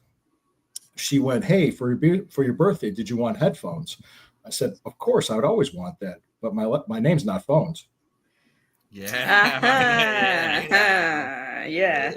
she went, "Hey, for your birthday, did you want headphones?" I said, "Of course, I would always want that. But my name's not Phones."
Yeah.
Yeah.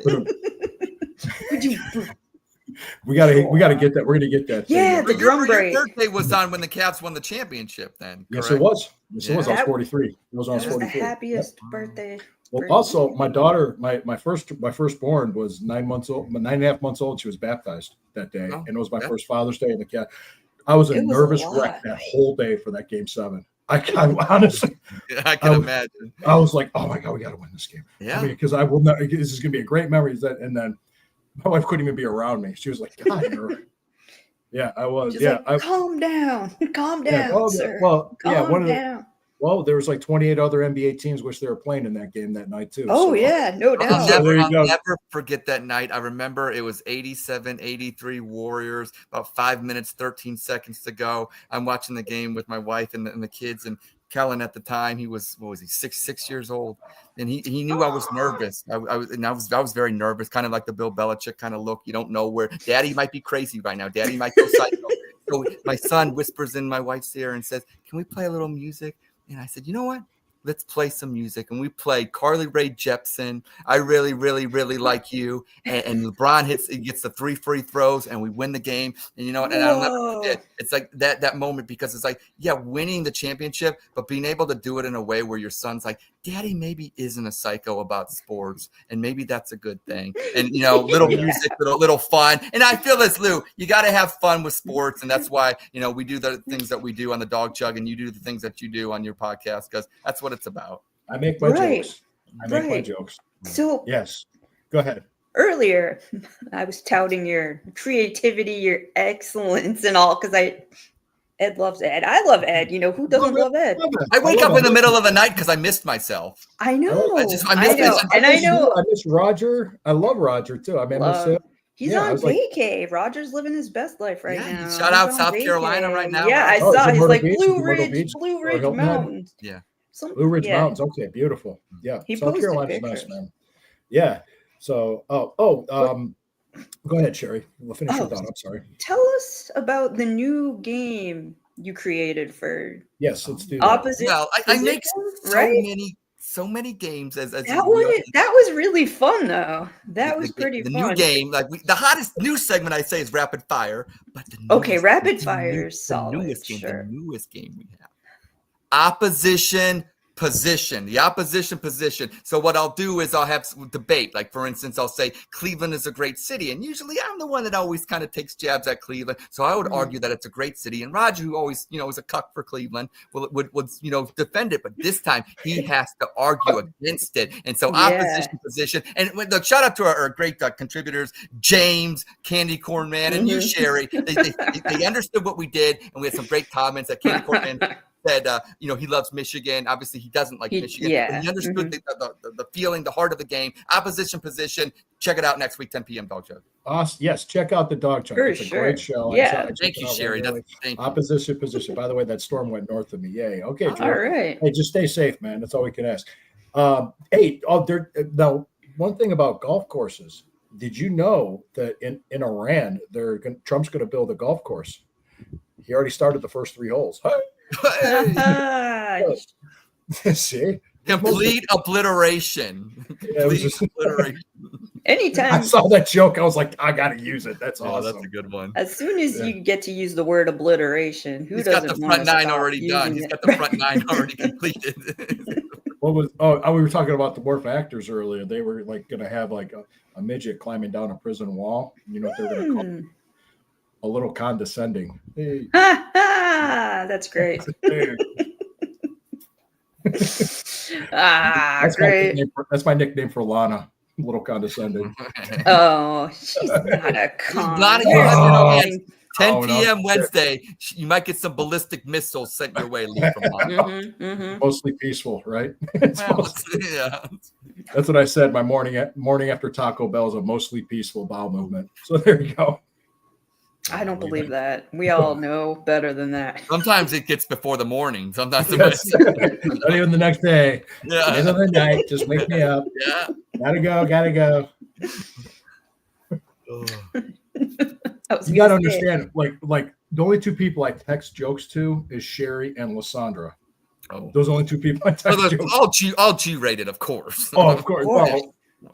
We gotta get that. We're gonna get that.
Yeah, the drum break.
Your birthday was on when the Cavs won the championship. Then
Yes,
correct?
it was. Yes, it was. I was
That-
43. It was when I was
That was the
43.
happiest
Yep.
birthday.
Well,
birthday.
also my daughter, my firstborn was 9 months old, 9.5 months old. She was baptized that day,
Oh,
and it was my
yeah.
first Father's Day in the cat. I was a
It was a
nervous
lot.
wreck that whole day for that game 7. I honestly,
I can
I-
imagine.
I was like, "Oh my god, we got to win this game."
Yeah.
because I will not. This is gonna be a great memory. And then my wife couldn't even be around me. She was like, "God, you're-" yeah, I was.
She's
Yeah,
like, calm down, calm down,
yeah. Well,
sir.
yeah.
Calm down.
Well, there was like 28 other NBA teams which they were playing in that game that night too.
Oh
so-
yeah, no
I'll,
doubt.
So there you
I'll
go.
never forget that night. I remember it was 87-83 Warriors, about 5 minutes, 13 seconds to go. I'm watching the game with my wife and the kids, and Kellen at the time, he was, what was he, six years old, and he knew I was nervous. I was very nervous, kind of like the Bill Belichick kind of look. You don't know where Daddy might be crazy right now. Daddy might go psycho. So my son whispers in my wife's ear and says, "Can we play a little music?" And I said, "You know what? Let's play some music." And we played Carly Rae Jepsen, "I Really, Really, Really Like You." And LeBron gets the 3 free throws, and we win the game. And you know what? And I'll never forget. It's like that moment, because it's like, yeah, winning the championship, but being able to do it in a way where your son's like, "Daddy maybe isn't a psycho about sports, and maybe that's a good thing." And little music, little fun. And I feel this, Lou, you got to have fun with sports, and that's why we do the things that we do on the Dog Chug, and you do the things that you do on your podcast, because that's what it's about.
I make my
Right.
jokes. I make my
Right.
jokes.
So
Yes. Go ahead.
earlier, I was touting your creativity, your excellence, and all because Ed loves Ed. I love Ed. You know, who doesn't love Ed?
I wake up in the middle of the night because I missed myself.
I know.
I missed
know.
it.
And I know.
I miss Roger. I love Roger too. I mean, I miss him.
He's
Yeah, I
on
was like-
vacay. Roger's living his best life right
Yeah,
now.
shout
He's
out
on
South Carolina right now.
Yeah, I
Oh,
saw.
he's in
He's
Myrtle
like
Beach?
Blue
He's in Myrtle
Ridge,
Beach?
Blue
Or
Ridge
Hilton Head?
Mountains.
Yeah.
Blue Ridge
yeah.
Mountains. Okay, beautiful. Yeah,
He
South
posted
Carolina's nice,
pictures.
man. Yeah. So, go ahead, Sherry. We'll finish your
Oh.
thought. I'm sorry.
Tell us about the new game you created for
Yes, let's do that.
opposite.
Well, I make
Right?
so many games as
That
you
one,
realize.
that was really fun though. That was
The
pretty
the
fun.
new game, like the hottest news segment I say is rapid fire, but the
Okay,
newest-
rapid
the
fire
new-
is solid,
The newest game,
sure.
the newest game we have. Opposition position, the opposition position. So what I'll do is I'll have some debate. Like for instance, I'll say Cleveland is a great city, and usually I'm the one that always kind of takes jabs at Cleveland. So I would argue that it's a great city, and Roger, who always is a cuck for Cleveland, would defend it. But this time he has to argue against it, and so
Yeah.
opposition position. And look, shout out to our great contributors, James, Candy Corn Man, and you, Sherry. They understood what we did, and we had some great comments. That Candy Corn Man said, he loves Michigan. Obviously, he doesn't like Michigan.
Yeah.
But he understood the feeling, the heart of the game. Opposition position. Check it out next week, 10 p.m. Dog Show.
Awesome. Yes, check out the Dog Chunk.
For
It's a
sure.
great show.
Yeah.
I checked
Thank
it
you,
out
Sherry.
regularly.
Thank you.
Opposition position. By the way, that storm went north of me. Yay. Okay,
All
Drew.
right.
Hey, just stay safe, man. That's all we can ask. Now, one thing about golf courses. Did you know that in Iran, Trump's going to build a golf course? He already started the first 3 holes.
Hey,
See?
complete obliteration.
Yeah, it was
Complete
just-
obliteration.
I
Anytime,
saw that joke. I was like, I got to use it. That's
Oh,
awesome.
that's a good one.
as soon as
Yeah.
you get to use the word obliteration, who
He's got
doesn't
the
want
front
to
9
stop
already done.
using
He's
it?
got the front 9 already completed.
What was? Oh, we were talking about the Wharf actors earlier. They were like going to have like a midget climbing down a prison wall. You know what they're going to call
Hmm.
a little condescending. Hey,
Ha, ha, that's great.
hey.
Great.
That's my nickname for Lana. A little condescending.
Oh, she's not a con.
Lana,
you have to know,
You're
man. 10
Oh, no.
p.m. Wednesday, you might get some ballistic missiles sent your way, Lee, from Lana.
Mhm, mhm.
Mostly peaceful, right? It's
Well,
mostly-
yeah.
that's what I said. My morning after Taco Bell is a mostly peaceful bowel movement. So there you go.
I don't believe that. We all know better than that.
Sometimes it gets before the morning. Sometimes
Yes. Not even the next day.
yeah.
End of the night. Just wake me up.
Yeah.
Gotta go.
I was
You gotta
gonna say,
understand, like the only 2 people I text jokes to is Sherry and Lysandra.
Oh.
Those are the only 2 people I text jokes.
All G-rated, of course.
Oh, of course.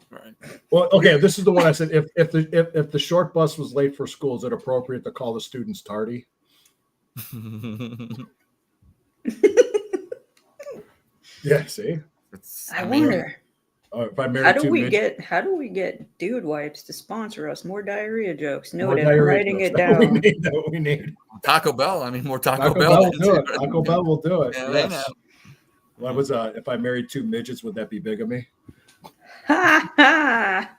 Right.
Well, okay. This is the one I said. If the short bus was late for school, is it appropriate to call the students tardy? Yeah. See,
I wonder
if I married
how do
2
we
midgets-
get Dude Wipes to sponsor us more diarrhea jokes?
more
Noted. I'm
diarrhea
writing
jokes.
it
That's what
down.
we need.
Taco Bell. I mean, more Taco,
Taco
Bell.
Bell will do it. Taco Bell will do it.
Yeah, I
Yes.
know.
What was if I married 2 midgets, would that be bigamy?
Ha ha.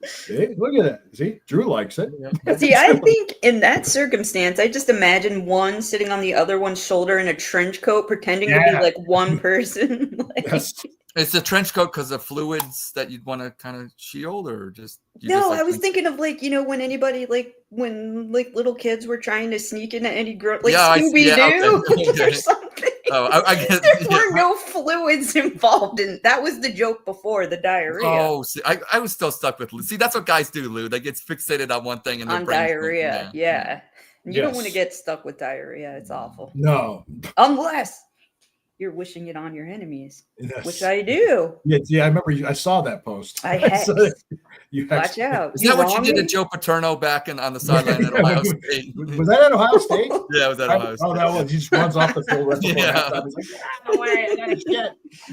See, look at that. See, Drew likes it.
See, I think in that circumstance, I just imagine one sitting on the other one's shoulder in a trench coat, pretending to be
Yeah.
like one person. Like,
Yes.
It's a trench coat because of fluids that you'd want to kind of shield, or just
I was thinking of like, when anybody when little kids were trying to sneak into any like
Yeah, I see.
Scooby
Yeah,
Doo
okay.
or something.
Oh, I guess.
There were no fluids involved, and that was the joke before the diarrhea.
Oh, see, I was still stuck with. See, that's what guys do, Lou. They get fixated on one thing and their
On
brains-
diarrhea, yeah. You don't want to
Yes.
get stuck with diarrhea. It's awful.
No.
Unless you're wishing it on your enemies,
Yes.
which I do.
Yeah, I remember. I saw that post.
I hex.
So you
Watch out.
Is that what you
wrong
did to
me?
Joe Paterno back on the sideline at Ohio State?
Was that at Ohio State?
Yeah, it was at Ohio State.
Oh, that was. He just runs off the field right before
Yeah.
halftime. He's like, "No way, I gotta shit."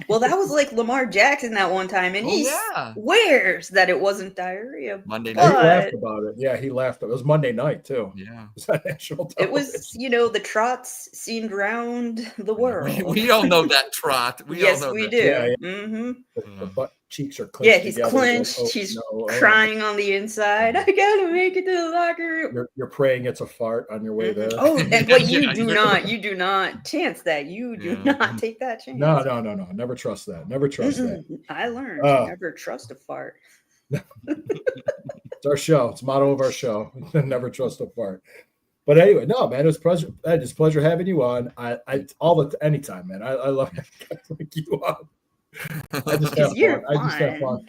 Well, that was like Lamar Jackson that one time, and
Oh,
he
yeah.
swears that it wasn't diarrhea.
Monday
He
night.
But-
laughed about it. Yeah, he laughed. It was Monday night too.
Yeah.
Was that national
It
television?
was, the trots seemed round the world.
We all know that trot. We
yes,
all know
we
that.
do.
Yeah,
Mm-hmm.
The cheeks are clenched.
Yeah, he's
together.
clenched.
Like,
he's
no,
crying on the inside. I gotta make it to the locker room.
You're praying it's a fart on your way there.
Oh, and but you
Yeah,
do not chance that. You do not take that chance.
No. Never trust that. Never trust that.
I learned never trust a fart.
It's our show. It's the motto of our show. Never trust a fart. But anyway, no, man, it was pleasure. It's a pleasure having you on. Anytime, man. I love having you on. I just have fun. I just have fun.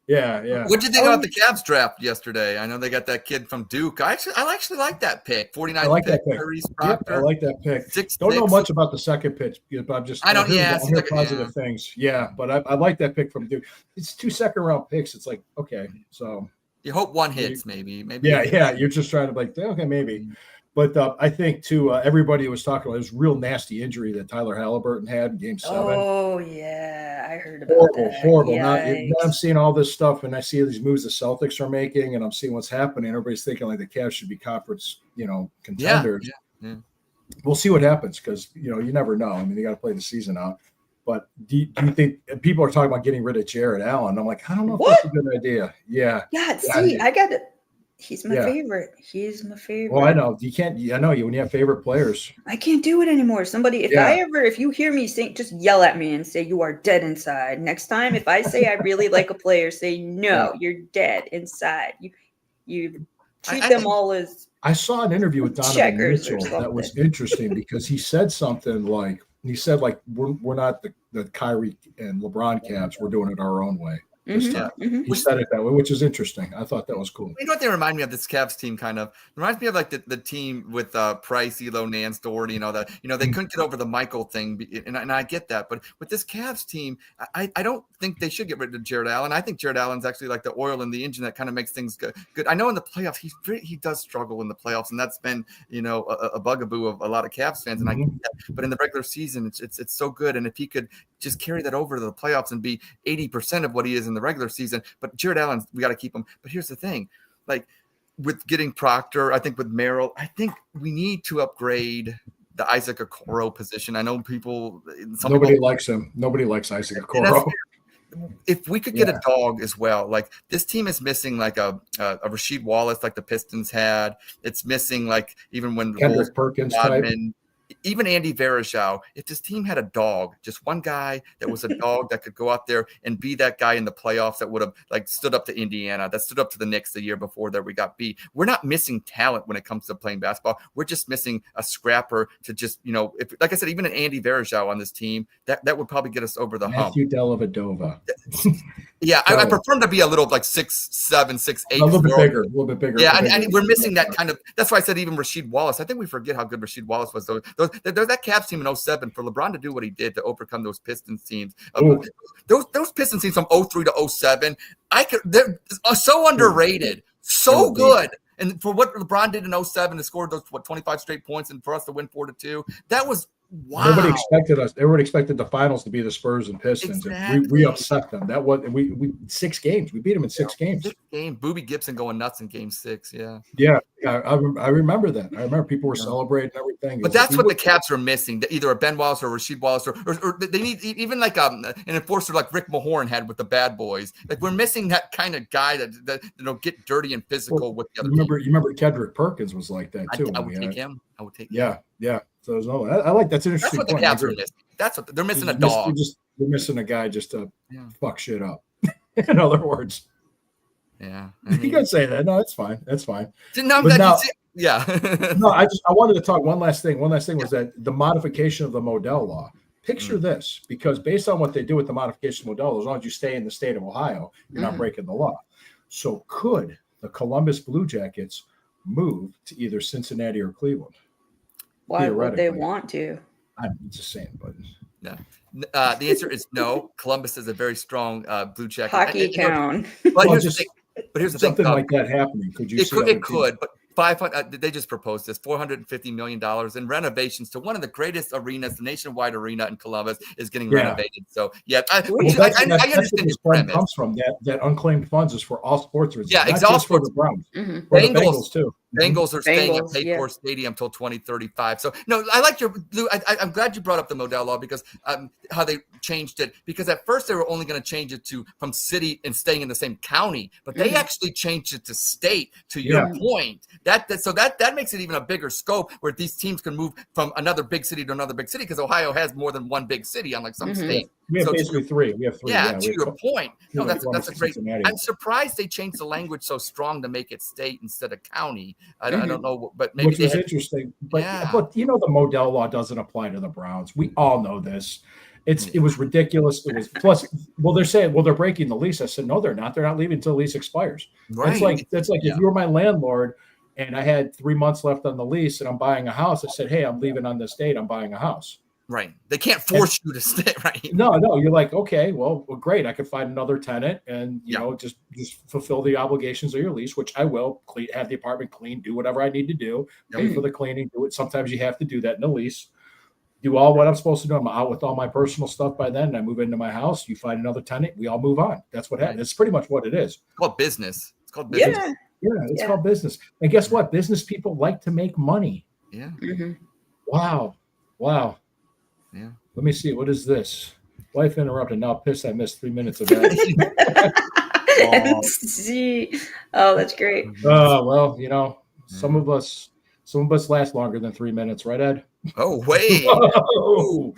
Yeah.
What did you think about the Cavs draft yesterday? I know they got that kid from Duke. I actually like that pick. 49th
I like
pick,
that pick.
Tyrese
Yep,
Proctor.
I like that pick.
6'6".
Don't know much about the second pitch, but I'm just I hear positive things. Yeah, but I like that pick from Duke. It's 2 second-round picks. It's like, okay, so
you hope one hits, maybe.
Yeah. You're just trying to like, okay, maybe. But I think too, everybody was talking about this real nasty injury that Tyler Halliburton had in Game 7.
Oh yeah, I heard about that.
Horrible. Now I'm seeing all this stuff, and I see these moves the Celtics are making, and I'm seeing what's happening. Everybody's thinking like the Cavs should be conference, contenders.
Yeah.
We'll see what happens because you never know. I mean, you got to play the season out. But do you think people are talking about getting rid of Jared Allen? I'm like, I don't know if that's a good idea. Yeah.
Yeah. See, I got it. He's my favorite. He's my favorite.
Well, I know you can't. I know you when you have favorite players.
I can't do it anymore. Somebody, if you hear me say, just yell at me and say you are dead inside. Next time, if I say I really like a player, say no, you're dead inside. You treat them all as.
I saw an interview with Donovan Mitchell that was interesting because he said something like we're not the Kyrie and LeBron Cavs. We're doing it our own way. He said it that way, which is interesting. I thought that was cool.
You know what they remind me of? This Cavs team kind of reminds me of like the team with Price, Elo, Nance, Doherty. They couldn't get over the Michael thing, and I get that. But with this Cavs team, I don't think they should get rid of Jared Allen. I think Jared Allen's actually like the oil in the engine that kind of makes things good. I know in the playoffs he does struggle in the playoffs, and that's been a bugaboo of a lot of Cavs fans. And I get that. But in the regular season, it's so good. And if he could just carry that over to the playoffs and be 80% of what he is in the regular season. But Jared Allen, we got to keep him. But here's the thing, like with getting Proctor, I think with Merrill, I think we need to upgrade the Isaac Okoro position. I know nobody
likes him. Nobody likes Isaac Okoro.
If we could get a dog as well, like this team is missing like a Rasheed Wallace, like the Pistons had. It's missing like even when
Kendrick Perkins type.
Even Andy Varejao, if this team had a dog, just one guy that was a dog that could go out there and be that guy in the playoffs that would have like stood up to Indiana, that stood up to the Knicks the year before that we got beat. We're not missing talent when it comes to playing basketball. We're just missing a scrapper to just, if like I said, even an Andy Varejao on this team, that would probably get us over the hump.
Matthew Dellavedova.
Yeah, I prefer him to be a little like 6'7", 6'8".
A little bit bigger.
Yeah, and we're missing that kind of. That's why I said even Rasheed Wallace. I think we forget how good Rasheed Wallace was. There's that Cavs team in 07 for LeBron to do what he did to overcome those Pistons teams. Those Pistons teams from 03 to 07, they're so underrated, so good. And for what LeBron did in 07 to score those 25 straight points and for us to win 4-2, that was. Wow.
Nobody expected us. Everybody expected the finals to be the Spurs and Pistons. Exactly. And we upset them. That was we 6 games. We beat them in 6 games.
6 games. Boobie Gibson going nuts in Game 6. Yeah.
I remember that. I remember people were celebrating everything.
But that's what the Cavs are missing. Either a Ben Wallace or Rasheed Wallace, or they need even like an enforcer like Rick Mahorn had with the Bad Boys. Like we're missing that kind of guy that get dirty and physical with the other.
You remember Kendrick Perkins was like that too.
I would take him.
Yeah. So there's no. I like that's an interesting.
That's what the Cavs are missing. That's what they're missing. A dog.
They're missing a guy just to fuck shit up. In other words.
Yeah.
You can say that. No, it's fine. That's fine.
No,
I wanted to talk one last thing. One last thing was that the modification of the Modell law. Picture this, because based on what they do with the modification of Modell, as long as you stay in the state of Ohio, you're not breaking the law. So could the Columbus Blue Jackets move to either Cincinnati or Cleveland?
Why would they want to?
I'm just saying, but
no. The answer is no. Columbus is a very strong Blue Jacket
hockey town.
But here's the thing.
Something like that happening. Could you?
It could, but 500. They just proposed this $450 million in renovations to one of the greatest arenas, the nationwide arena in Columbus, is getting renovated. So I understand his premise.
Comes from that unclaimed funds is for all sports.
Yeah, exhaust
for the Browns,
the
Bengals too.
Bengals are staying at
Bengals, yeah.
Paycor Stadium till 2035. So no, I like your. I'm glad you brought up the Modell law because how they changed it. Because at first they were only going to change it to from city and staying in the same county, but they actually changed it to state. To your point, so that makes it even a bigger scope where these teams can move from another big city to another big city because Ohio has more than one big city, unlike some states.
We have basically three. We have three.
Yeah, to your point. No, that's a great.
Cincinnati.
I'm surprised they changed the language so strong to make it state instead of county. I don't know, but maybe
which was interesting. But the Modell law doesn't apply to the Browns. We all know this. It was ridiculous. It was plus. Well, they're saying they're breaking the lease. I said no, they're not. They're not leaving until the lease expires.
Right.
That's like if you were my landlord and I had 3 months left on the lease and I'm buying a house. I said, hey, I'm leaving on this date. I'm buying a house.
Right. They can't force you to stay. Right.
No. You're like, okay, well, great. I could find another tenant and you know just fulfill the obligations of your lease, which I will. Have the apartment clean, do whatever I need to do, pay for the cleaning, do it. Sometimes you have to do that in the lease. Do all what I'm supposed to do. I'm out with all my personal stuff by then. And I move into my house. You find another tenant. We all move on. That's what happens. It's pretty much what it is.
It's called business. It's called business.
Yeah, it's called business. And guess what? Business people like to make money.
Yeah.
Wow.
Yeah.
Let me see. What is this? Wife interrupted. Now pissed. I missed 3 minutes of that.
See. Oh, that's great.
Well, some of us last longer than 3 minutes, right, Ed?
Oh, wait.
Oh.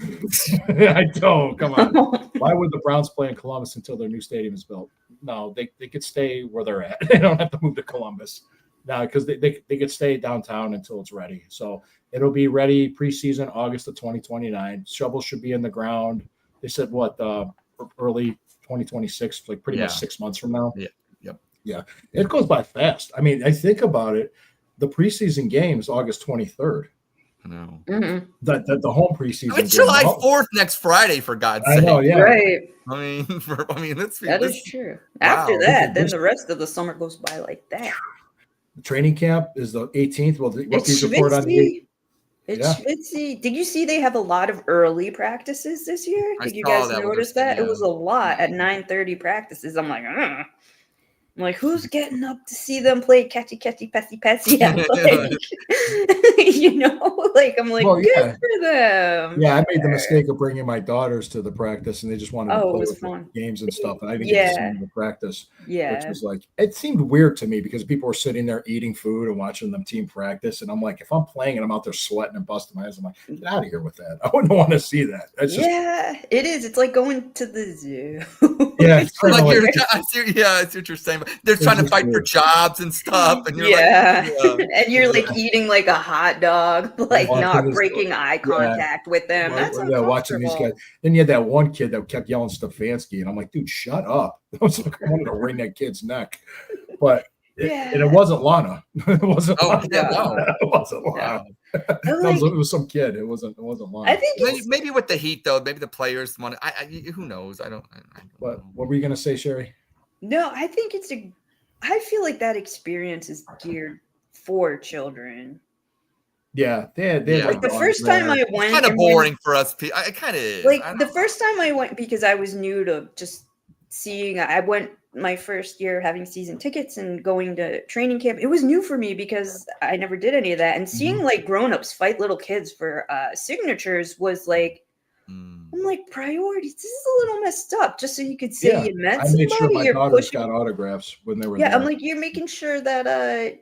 I don't. Come on. Why would the Browns play in Columbus until their new stadium is built? No, they could stay where they're at. They don't have to move to Columbus. No, because they could stay downtown until it's ready. So it'll be ready preseason August of 2029. Shovels should be in the ground. They said early 2026, like pretty much 6 months from now.
Yeah. Yep.
Yeah. It goes by fast. I mean, I think about it. The preseason game is August 23rd.
No.
The home preseason.
It's July 4th next Friday, for God's sake.
I know, yeah.
Right.
I mean,
that is true.
Wow.
After that, then the rest of the summer goes by like that.
The training camp is the 18th. Well,
It's
report on the
Schwitzy. Did you see they have a lot of early practices this year? Did you guys notice that? It was a lot at 9:30 practices. I'm like, I'm like, who's getting up to see them play catchy, pessy? I'm like, good for them.
Yeah, I made the mistake of bringing my daughters to the practice, and they just wanted to play with the games and stuff, and I didn't get to see them in practice.
Yeah,
which was like, it seemed weird to me because people were sitting there eating food and watching them team practice, and I'm like, if I'm playing and I'm out there sweating and busting my ass, I'm like, get out of here with that. I wouldn't want to see that. It's just,
it is. It's like going to the zoo.
Yeah, it's kind of like,
I see what you're saying. They're trying to fight for jobs and stuff, and you're
and you're like eating like a hot dog, like not breaking eye contact with them. That's
watching these guys. Then you had that one kid that kept yelling Stefanski, and I'm like, dude, shut up. I was like, I wanted to wring that kid's neck, but it wasn't Lana. It wasn't. Lana. It wasn't Lana. It was some kid. It wasn't Lana.
I think
maybe with the heat though, maybe the players want. Who knows? I don't
what
know.
were you gonna say, Sherry?
No, I think I feel like that experience is geared for children.
Yeah, they
like the first time I went,
it's kind of boring for us. I kind of
like the first time I went because I was new to just seeing. I went my first year having season tickets and going to training camp. It was new for me because I never did any of that. And seeing like grown-ups fight little kids for signatures was like, I'm like, priorities. This is a little messed up. Just so you could say you met somebody.
I made sure my daughters got autographs when they were there.
I'm like, you're making sure that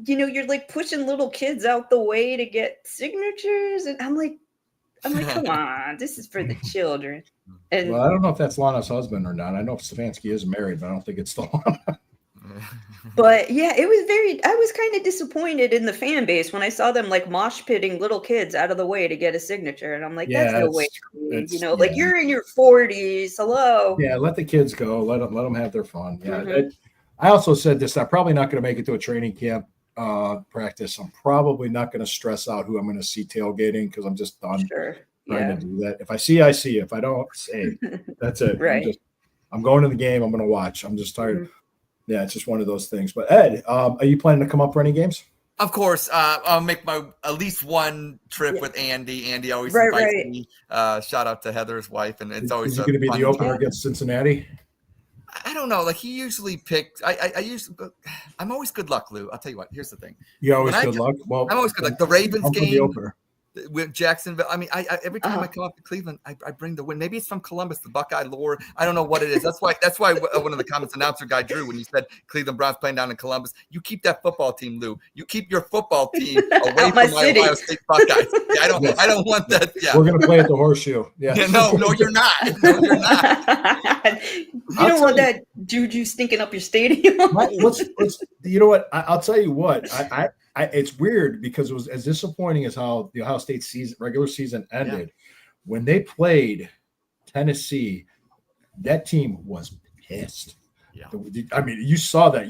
you're like pushing little kids out the way to get signatures, and I'm like, come on, this is for the children. And
well, I don't know if that's Lana's husband or not. I know Stefanski is married, but I don't think it's still Lana.
But yeah, I was kind of disappointed in the fan base when I saw them like mosh pitting little kids out of the way to get a signature. And I'm like, that's no way, like you're in your 40s. Hello.
Yeah. Let the kids go. Let them have their fun. Yeah. I also said this, I'm probably not going to make it to a training camp practice. I'm probably not going to stress out who I'm going to see tailgating because I'm just done trying to do that. If I see, I see. If I don't, say that's it.
Right.
I'm going to the game. I'm going to watch. I'm just tired. Yeah, it's just one of those things. But Ed, are you planning to come up for any games?
Of course, I'll make at least one trip with Andy. Andy always invites me. Shout out to Heather's wife, and it's always
going to be the opener against Cincinnati.
I don't know. Like he usually picks. I'm always good luck, Lou. I'll tell you what. Here's the thing.
You always
When I
good
get-
luck. Well,
I'm always good luck. The Ravens
come for the
game
opener.
with Jacksonville. I mean, I every time I
Uh-huh.
come up to Cleveland, I bring the win. Maybe it's from Columbus, the Buckeye lore. I don't know what it is. That's why one of the comments announcer guy Drew, when you said Cleveland Browns playing down in Columbus, you keep that football team, Lou. You keep your football team away
Out my
from my
city.
Ohio State Buckeyes. Yeah,
Yes.
I don't want that. Yeah.
We're gonna play at the Horseshoe. Yeah.
Yeah, no, you're not. No, you're not.
You
I'll
don't want
tell you.
that juju stinking up your stadium.
let's you know what I'll tell you what I it's weird because it was as disappointing as how the Ohio State regular season ended. When they played Tennessee, that team was pissed.
Yeah.
I mean, you saw that.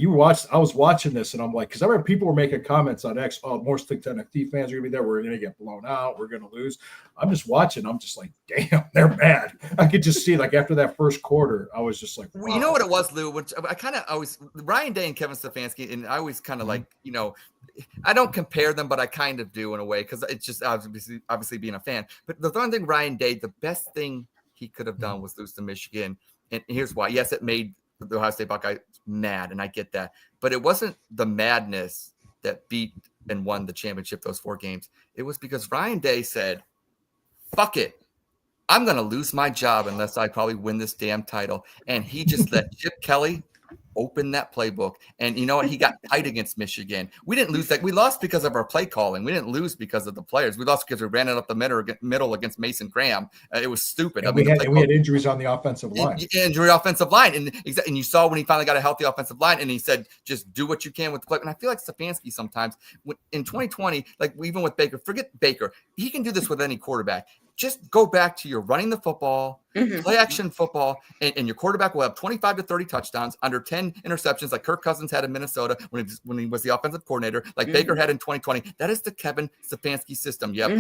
I was watching this, and I'm like, because I remember people were making comments on X. Oh, more Tennessee fans are gonna be there. We're gonna get blown out. We're gonna lose. I'm just watching. I'm just like, damn, they're mad. I could just see like after that first quarter, I was just like, wow.
Well, you know what it was, Lou? Which I kind of always Ryan Day and Kevin Stefanski, and I always kind of like, I don't compare them, but I kind of do in a way because it's just obviously being a fan. But the one thing, Ryan Day, the best thing he could have done was lose to Michigan, and here's why. Yes, it made the Ohio State Buckeyes mad, and I get that, but it wasn't the madness that beat and won the championship those 4 games. It was because Ryan Day said, "Fuck it. I'm going to lose my job unless I probably win this damn title." And he just let Chip Kelly open that playbook. And you know what? He got tight against Michigan. We didn't lose that. We lost because of our play calling. We didn't lose because of the players. We lost because we ran it up the middle against Mason Graham. It was stupid.
And we had injuries on the offensive line.
Injury offensive line. And you saw when he finally got a healthy offensive line and he said, just do what you can with the play. And I feel like Stefanski sometimes in 2020, like even with Baker, forget Baker. He can do this with any quarterback. Just go back to your running the football, play action football, and your quarterback will have 25 to 30 touchdowns, under 10 interceptions like Kirk Cousins had in Minnesota when he was the offensive coordinator, like Baker had in 2020. That is the Kevin Stefanski system. You have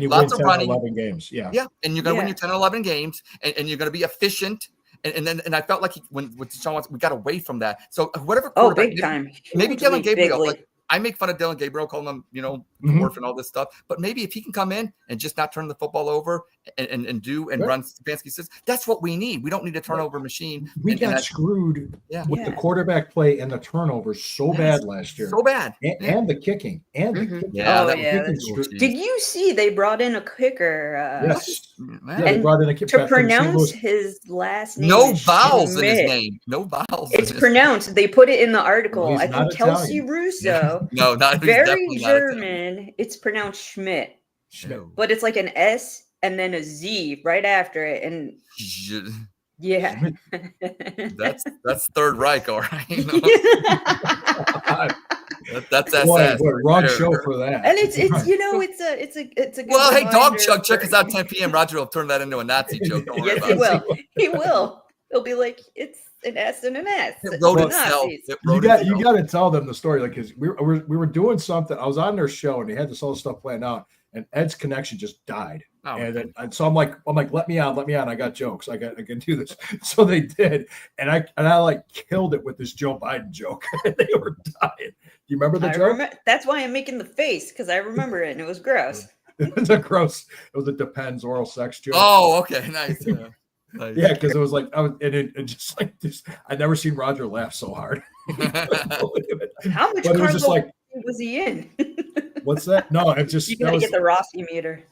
lots of running.
11 games. Yeah.
Yeah. And you're going to win your 10 or 11 games, and you're going to be efficient. And I felt like when Deshaun Watson, we got away from that. So whatever quarterback,
big time.
Maybe Dylan Gabriel.
Bigly.
Like, I make fun of Dylan Gabriel, calling him, dwarf and all this stuff. But maybe if he can come in and just not turn the football over and run Stefanski says, that's what we need. We don't need a turnover machine.
We got screwed with the quarterback play and the turnovers so bad last year.
So bad.
And the kicking. And the kicking.
Did you see they brought in a kicker?
Yes. They brought in a kicker
to pronounce his last name.
No vowels in his name. No vowels.
It's pronounced. They put it in the article.
Well,
I think Kelsey Russo.
No, not
very German. It's pronounced Schmidt. But it's like an S and then a Z right after it. And yeah.
that's Third Reich, all right. That's
Boy, wrong show for that.
And it's a good
well, hey, Dog
reminder
Check us out 10 p.m. Roger will turn that into a Nazi joke. Don't worry
yes,
about
he will. He'll be like, it's an S and an S.
It wrote itself.
You got to tell them the story, like, because we were doing something. I was on their show and they had this all stuff planned out, and Ed's connection just died. And so I'm like, let me on. I got jokes. I can do this. So they did, and I like killed it with this Joe Biden joke. They were dying. Do you remember the joke?
That's why I'm making the face, because I remember it and it was gross.
It was a depends oral sex joke.
Oh, okay, nice. Nice.
Yeah, because it was like I'd never seen Roger laugh so hard.
How much carbon was he in?
What's that? No, it's just
you gotta get the Rossi meter.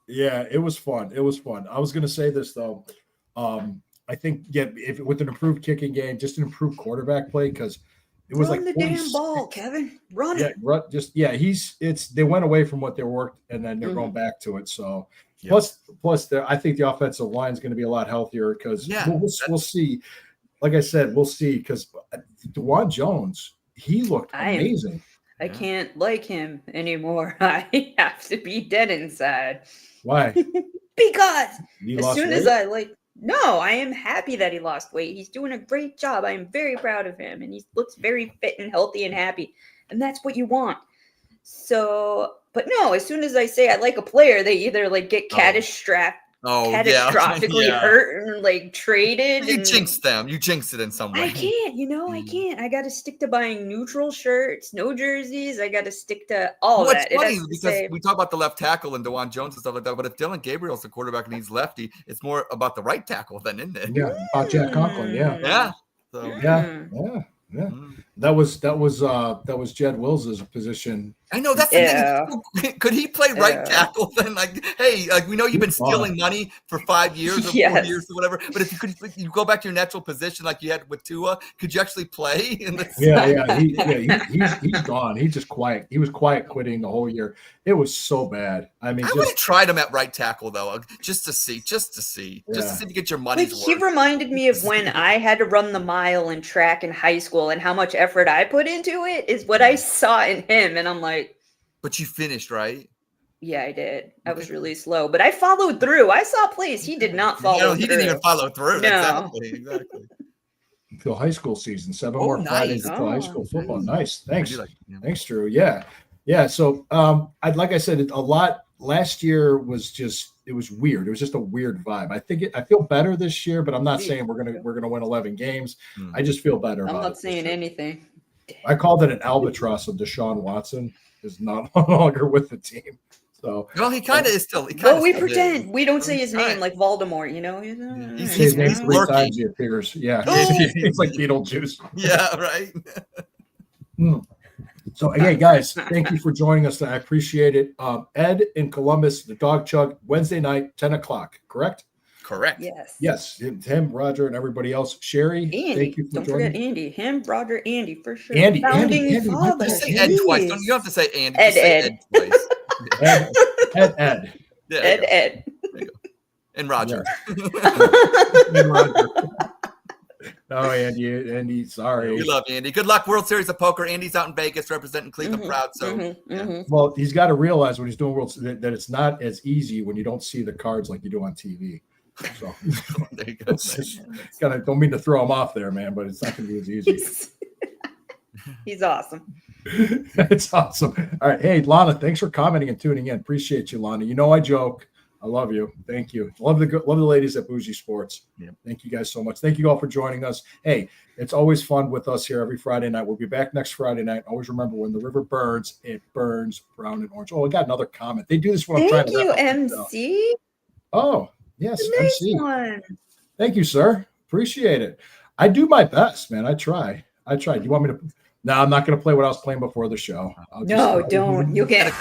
Yeah, it was fun. I was gonna say this though. I think if with an improved kicking game, just an improved quarterback play, because it was
run
like
the damn ball, Kevin. Run it.
They went away from what they worked and then they're going back to it. So plus I think the offensive line is going to be a lot healthier because we'll see. Like I said, we'll see, because DeJuan Jones, he looked amazing.
I can't like him anymore. I have to be dead inside.
Why?
Because as soon as I am happy that he lost weight. He's doing a great job. I am very proud of him, and he looks very fit and healthy and happy. And that's what you want. So, but no, as soon as I say I like a player, they either like get catastrophically hurt and traded.
You jinx them. You jinx it in some way.
I can't, I can't. I got to stick to buying neutral shirts, no jerseys. I got to stick to all that.
It's funny because we talk about the left tackle and DeJuan Jones and stuff like that, but if Dylan Gabriel's the quarterback and he's lefty, it's more about the right tackle than in there.
Yeah, about Jack Conklin. Yeah.
So
Yeah. That was Jed Wills' position.
I know that's the thing. Could he play right tackle then? Like, hey, like we know you've been stealing money for 5 years or 4 years or whatever. But if you go back to your natural position like you had with Tua, could you actually play in this?
He's gone. He's just quiet. He was quiet quitting the whole year. It was so bad. I mean,
I would have tried him at right tackle though, just to see if you get your money's worth.
He reminded me of when I had to run the mile in track in high school and how much effort I put into it is what I saw in him. And I'm like,
but you finished, right?
Yeah, I did. I was really slow, but I followed through. I saw plays. He did not follow through.
He didn't even follow through.
No.
Exactly.
Until high school season, 7 more Fridays until high school football. Nice. Thanks. Thanks, Drew. Yeah. So like I said, a lot last year was it was weird. It was just a weird vibe. I feel better this year, but I'm not saying we're gonna win 11 games. I just feel better about it.
I'm not saying anything.
I called it an albatross of Deshaun Watson is no longer with the team. So
he kind of is still.
But we pretend we don't say his name like Voldemort.
He's his name 3 times he appears. Yeah, it's like Beetlejuice.
Yeah, right.
So again, guys, thank you for joining us. I appreciate it. Ed in Columbus, the Dog Chug, Wednesday night, 10 o'clock. Correct?
Correct.
Yes.
Him, Roger, and everybody else. Sherry,
Andy.
thank you for
Don't
joining.
forget Andy. Him, Roger, Andy, for sure.
Andy.
Father.
Just say Ed twice. You don't have to say Andy.
Ed
twice.
Ed.
Yeah,
Ed.
There you go. And Roger.
And Roger. Oh, Andy, sorry.
We love Andy. Good luck, World Series of Poker. Andy's out in Vegas representing Cleveland Proud. So,
Well, he's got to realize when he's doing that it's not as easy when you don't see the cards like you do on TV. So
there you go.
Don't mean to throw him off there, man, but it's not going to be as easy.
He's awesome.
It's awesome. All right. Hey, Lana, thanks for commenting and tuning in. Appreciate you, Lana. You know I joke. I love you. Thank you. Love the ladies at Bougie Sports. Yeah. Thank you guys so much. Thank you all for joining us. Hey, it's always fun with us here every Friday night. We'll be back next Friday night. Always remember, when the river burns, it burns brown and orange. Oh, I got another comment. They do this when I'm trying to.
Thank you, MC.
Oh, yes,
nice
MC.
One.
Thank you, sir. Appreciate it. I do my best, man. I try. Do you want me to? No, I'm not going to play what I was playing before the show.
Don't. You can't.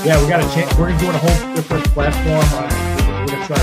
Yeah, we got a chance. We're doing a whole different platform. We're going to try